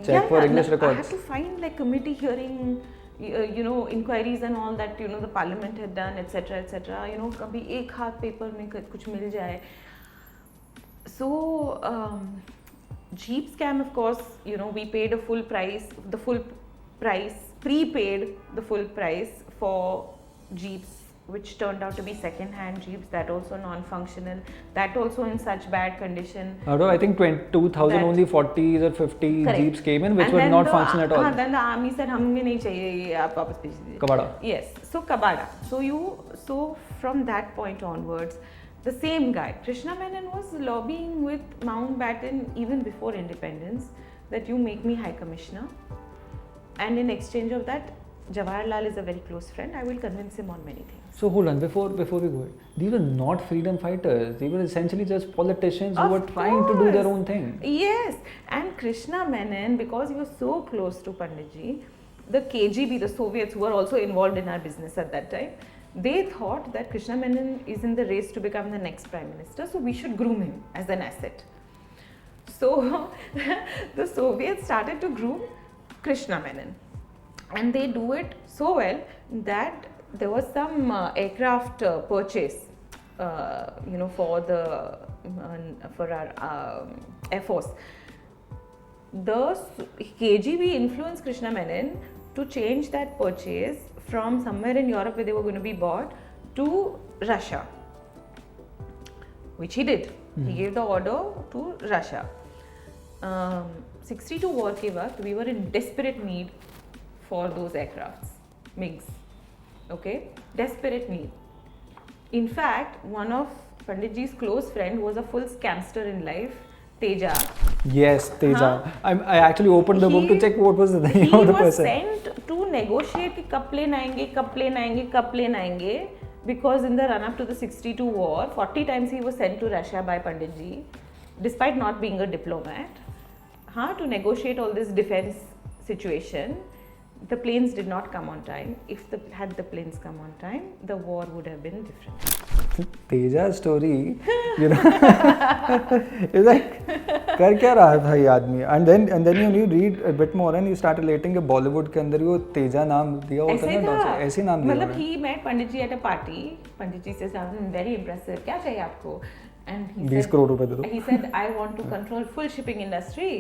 check for English I records? had to find like committee hearing, you know, inquiries and all that, you know, the parliament had done, etc., etc. You know, kabhi ek haath paper mein kuch mil jaye. So Jeep scam, of course, you know, we paid prepaid the full price for Jeeps, which turned out to be second-hand Jeeps, that also non-functional, that also in such bad condition. Out of I think 2000 That- only 40s or 50 Correct. Jeeps came in, which And were then not the- functional at all. Then the army said, "हमें नहीं चाहिए ये, आप वापस भेज दीजिए." Kabada. Yes, so Kabada. So from that point onwards, the same guy, Krishna Menon, was lobbying with Mountbatten even before independence that you make me High Commissioner, and in exchange of that, Jawaharlal is a very close friend. I will convince him on many things. So hold on, before we go, these were not freedom fighters. They were essentially just politicians who Of were trying to do their course. own thing. Yes, and Krishna Menon, because he was so close to Panditji, the KGB, the Soviets, who were also involved in our business at that time, they thought that Krishna Menon is in the race to become the next Prime Minister, so we should groom him as an asset. So the Soviets started to groom Krishna Menon, and they do it so well that there was some aircraft purchase, you know, for our Air Force. The KGB influenced Krishna Menon to change that purchase from somewhere in Europe where they were going to be bought to Russia, which he did. He gave the order to Russia. 62 war ke waqt, we were in desperate need for those aircrafts, MiGs. Okay, desperate need. In fact, one of Panditji's close friend who was a full scamster in life, Teja. Yes, Teja. I actually opened the book to He- check what was the name He of the was person. sent to negotiate कि कब plane आएंगे, कब plane आएंगे, कब plane आएंगे, because in the run up to the 62 war, 40 times he was sent to Russia by Panditji, despite not being a diplomat, to negotiate all this defense situation. The planes did not come on time. Had the planes come on time, the war would have been different. Teja's story, you know, it's like, कर क्या रहा था ये आदमी? And then you read a bit more and you start relating कि Bollywood के अंदर ही वो तेजा नाम दिया होता ऐसे है ना, था, ऐसे नाम दिया मतलब होता है. he met Panditji at a party. Panditji says, "I'm very impressive. क्या चाहिए आपको?" And he 20 said, करोड़ रुपए दे दो. he said, "I want to control full shipping industry.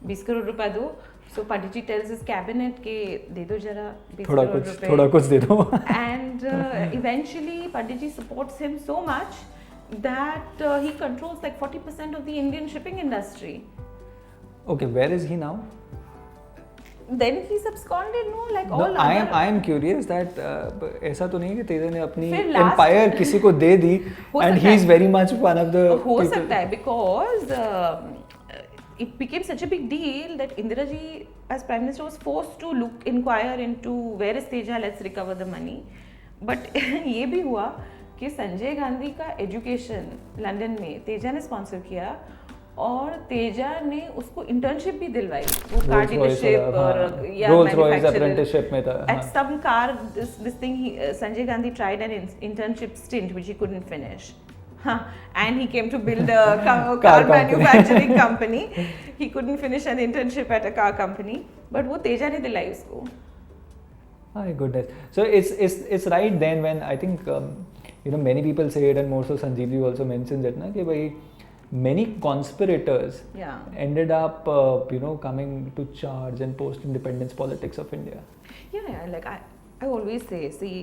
20 crore रुपए दो." So Panditji tells his cabinet के दे दो जरा 20 थोड़ा कुछ दे दो. And eventually Panditji supports him so much that he controls like 40% of the Indian shipping industry. Okay, where is he now? Then he's absconded, no, like No, all I other. am curious that ऐसा तो नहीं है कि तेजा ने अपनी फिर last- empire किसी को दे दी हो and सकता he is है। very much one of the हो people. सकता है because it became such a big deal that Indira ji as Prime Minister was forced to inquire into where is Teja, let's recover the money. But ये भी हुआ कि संजय गांधी का education London में तेजा ने स्पॉन्सर किया और तेजा ने उसको इंटर्नशिप भी दिलवाई, वो कार डीलरशिप और या Rolls Royce manufacturer. apprenticeship में था. At some car, this thing, Sanjay Gandhi tried an internship stint which he couldn't finish. And he came to build a car company. manufacturing company. He couldn't finish an internship at a car company, but वो तेजा ने दिलाई उसको. My goodness. So it's right then when I think you know many people say it, and more so Sanjeev ji also mentions it, na, कि भाई many conspirators Yeah. ended up you know coming to charge and post-independence politics of India. Yeah, like I always say, see,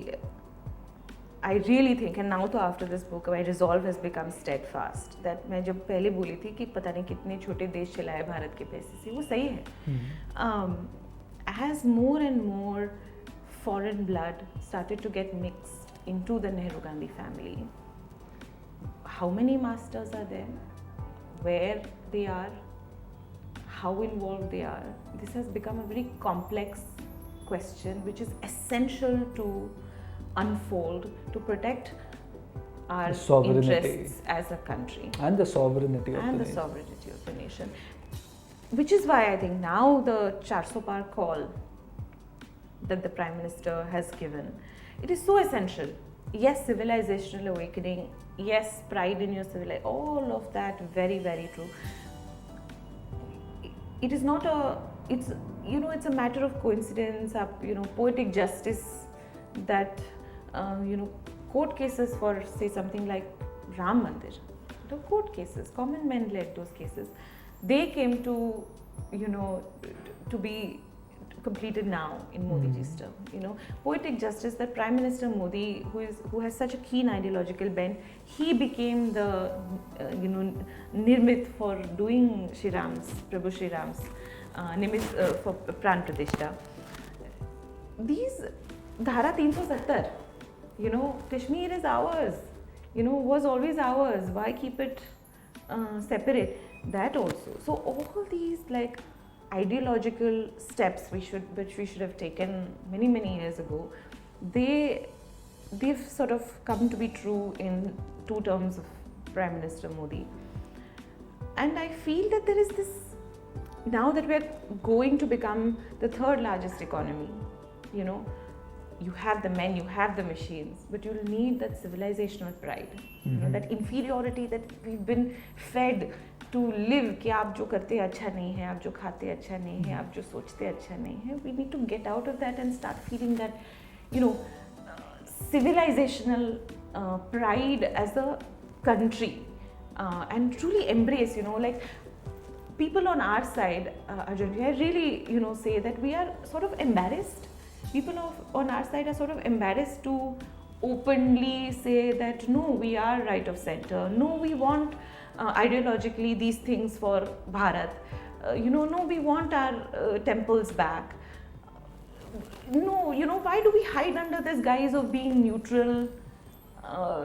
I really think, and now तो after this book, my resolve has become steadfast. That मैं जब पहले बोली थी कि पता नहीं कितने छोटे देश चलाए भारत के पैसे से, वो सही है. As more and more foreign blood started to get mixed into the Nehru-Gandhi family, how many masters are there? Where they are? how involved they are. This has become a very complex question which is essential to unfold to protect our Sovereignty. interests as a country And the sovereignty of and the the nation. sovereignty of the nation. Which is why I think now the 400 par call that the Prime Minister has given, it is so essential. Yes, civilizational awakening, yes, pride in your civilization, all of that very, very true. It is not it's a matter of coincidence, poetic justice that, court cases for, say, something like Ram Mandir, the court cases, common men led those cases. They came to, to be completed now in Modi ji's term. Poetic justice that Prime Minister Modi, who has such a keen ideological bent, he became the nirmit for doing Prabhu Shri Ram's nimit for Pran Pratishtha. These Dhara 370, Kashmir is ours, was always ours. Why keep it separate? That also. So all these like ideological steps which we should have taken many years ago, they've sort of come to be true in 2 terms of Prime Minister Modi. And I feel that there is this, now that we're going to become the 3rd largest economy, you have the men, you have the machines, but you'll need that civilizational pride, that inferiority that we've been fed to live, कि आप जो करते अच्छा नहीं है, आप जो खाते अच्छा नहीं है, आप जो सोचते अच्छा नहीं है. We need to get out of that and start feeling that, civilizational pride as a country, and truly embrace, like people on our side, Arjun, I really, say that we are sort of embarrassed. People on our side are sort of embarrassed to openly say that no, we are right of center, no, we want ideologically these things for Bharat, no, we want our temples back. No, why do we hide under this guise of being neutral?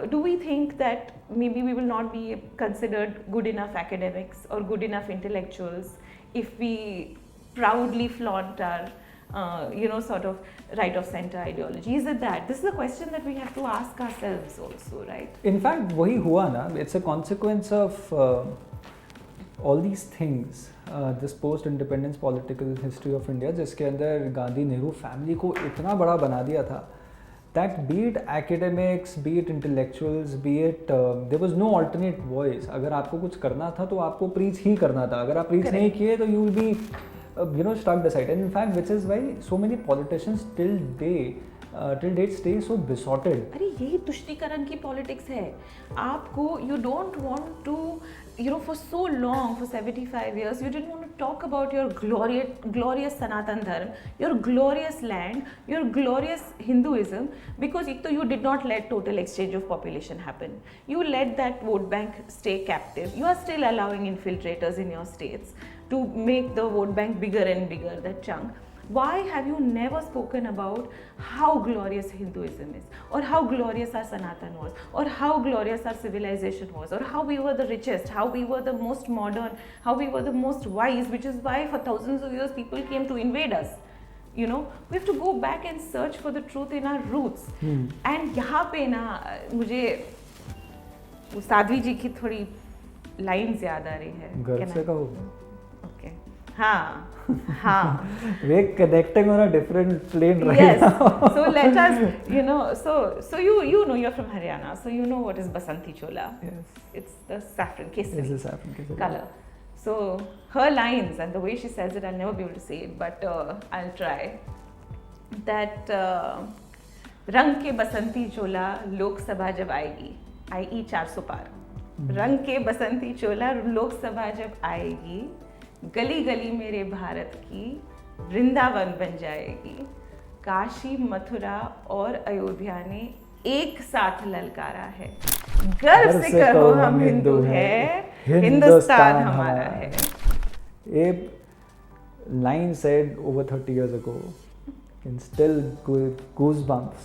Do we think that maybe we will not be considered good enough academics or good enough intellectuals if we proudly flaunt our sort of right of center ideology? Is it that? This is a question that we have to ask ourselves also, right? In fact, वही हुआ ना, it's a consequence of all these things, this post-independence political history of India, जिसके अंदर Gandhi Nehru family को इतना बड़ा बना दिया था that be it academics, be it intellectuals, be it there was no alternate voice. अगर आपको कुछ करना था तो आपको preach ही करना था. अगर आप preach नहीं किए तो you will be stuck aside. And in fact, which is why so many politicians till date stay so besotted. अरे यही तुष्टीकरण की पॉलिटिक्स है. आपको you don't want to, for so long, for 75 years, you didn't want to talk about your glorious Sanatan Dharma, your glorious land, your glorious Hinduism, because you did not let total exchange of population happen. You let that vote bank stay captive. You are still allowing infiltrators in your states to make the vote bank bigger and bigger, that chunk. Why have you never spoken about how glorious Hinduism is, or how glorious our Sanatan was, or how glorious our civilization was, or how we were the richest, how we were the most modern, how we were the most wise, which is why for thousands of years people came to invade us. We have to go back and search for the truth in our roots. And यहाँ पे ना मुझे साध्वी जी की थोड़ी lines याद आ रही है. घर से कहो. Okay. हाँ. We're connecting on a different plane right yes. now. So let us, so you know you're from Haryana, so you know what is Basanti Chola. Yes. It's the saffron kesari. It's the saffron kesari color. So her lines and the way she says it, I'll never be able to say it, but I'll try. That रंग के बसंती चोला लोकसभा जब आएगी, i.e. 400 पार. रंग के बसंती चोला लोकसभा जब आएगी, गली गली मेरे भारत की वृंदावन बन जाएगी. काशी, मथुरा और अयोध्या ने एक साथ ललकारा है. गर्व से कहो हम हिंदू हैं, हिंदुस्तान हमारा है. A line said over 30 years ago can still give goosebumps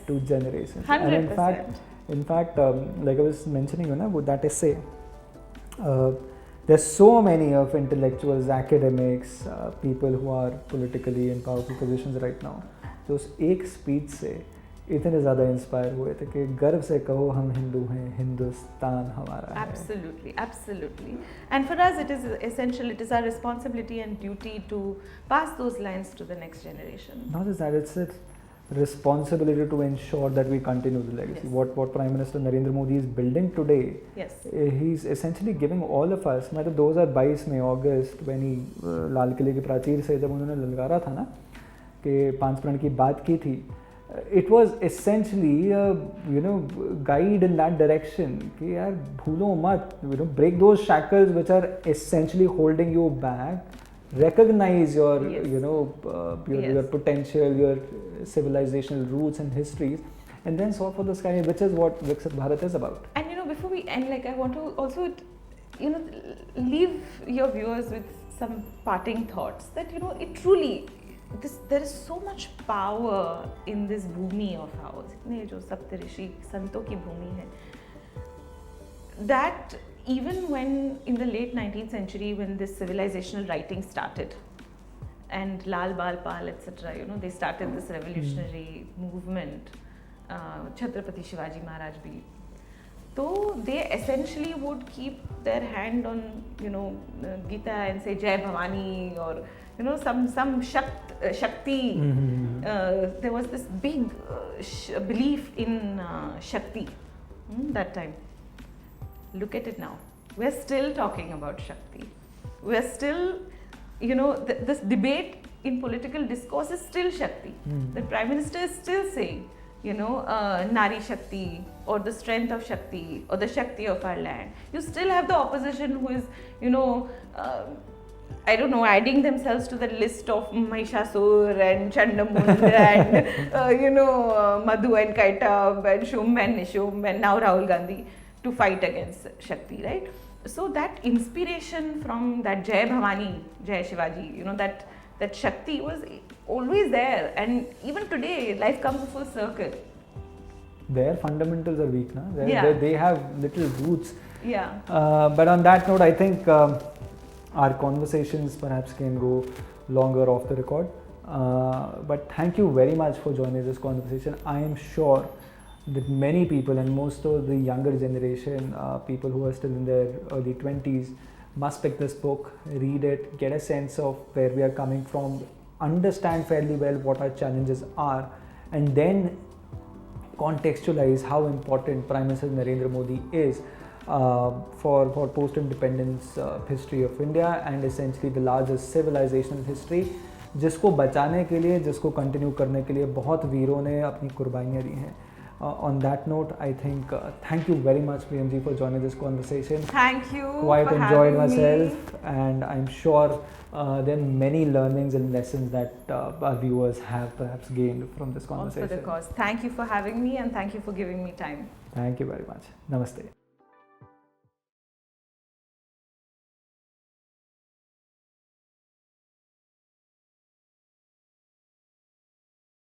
to generations. 100%. And in fact, like I was mentioning, that essay, there's so many of intellectuals, academics, people who are politically in powerful positions right now, जो उस एक speech से इतने ज़्यादा inspire हुए थे कि गर्व से कहो हम हिंदू हैं, हिंदुस्तान हमारा है. Absolutely, absolutely. And for us, it is essential. It is our responsibility and duty to pass those lines to the next generation. Not just that, it's a responsibility to ensure that we continue the legacy. Yes. What Prime Minister Narendra Modi is building today, Yes. he's essentially giving all of us. मैं तो 2022 में अगस्त when he लाल किले के प्राचीर से जब उन्होंने ललकारा था ना कि 5 प्रण की बात की थी, it was essentially guide in that direction कि यार भूलो मत, break those shackles which are essentially holding you back. Recognize your Yes. your Yes. potential, your civilizational roots and histories, and then soar for the sky, which is what Viksit Bharat is about. And before we end, like I want to also, leave your viewers with some parting thoughts that it truly, there is so much power in this bhumi of ours. ये जो सप्तऋषि संतों की भूमि है, that even when in the late 19th century when this civilizational writing started and Lal Bal Pal etc, they started this revolutionary movement, Chhatrapati Shivaji Maharaj bhi, so they essentially would keep their hand on Gita and say Jai Bhavani or some Shakti. There was this big belief in Shakti that time. Look at it now. We're still talking about Shakti. We're still, this debate in political discourse is still Shakti. The Prime Minister is still saying, Nari Shakti or the strength of Shakti or the Shakti of our land. You still have the opposition who is, I don't know, adding themselves to the list of Mahishasur and Chandamund and, Madhu and Kaitab and Shum and Nishum and now Rahul Gandhi to fight against Shakti, right? So that inspiration from that Jai Bhavani, Jai Shivaji, that Shakti was always there, and even today life comes full circle. Their fundamentals are weak, na? Yeah. They have little roots. Yeah. But on that note, I think our conversations perhaps can go longer off the record. But thank you very much for joining this conversation. I am sure that many people, and most of the younger generation, people who are still in their early 20s, must pick this book, read it, get a sense of where we are coming from, understand fairly well what our challenges are, and then contextualize how important Prime Minister Narendra Modi is for post-independence history of India and essentially the largest civilizational history, जिसको बचाने के लिए, जिसको continue करने के लिए बहुत वीरों ने अपनी कुर्बानियाँ दी हैं. On that note, I think thank you very much, Priyam ji, for joining this conversation. Thank you. Quite for enjoyed having myself, me. and I'm sure there are many learnings and lessons that our viewers have perhaps gained from this All for conversation. the cause. Thank you for having me and thank you for giving me time. Thank you very much. Namaste.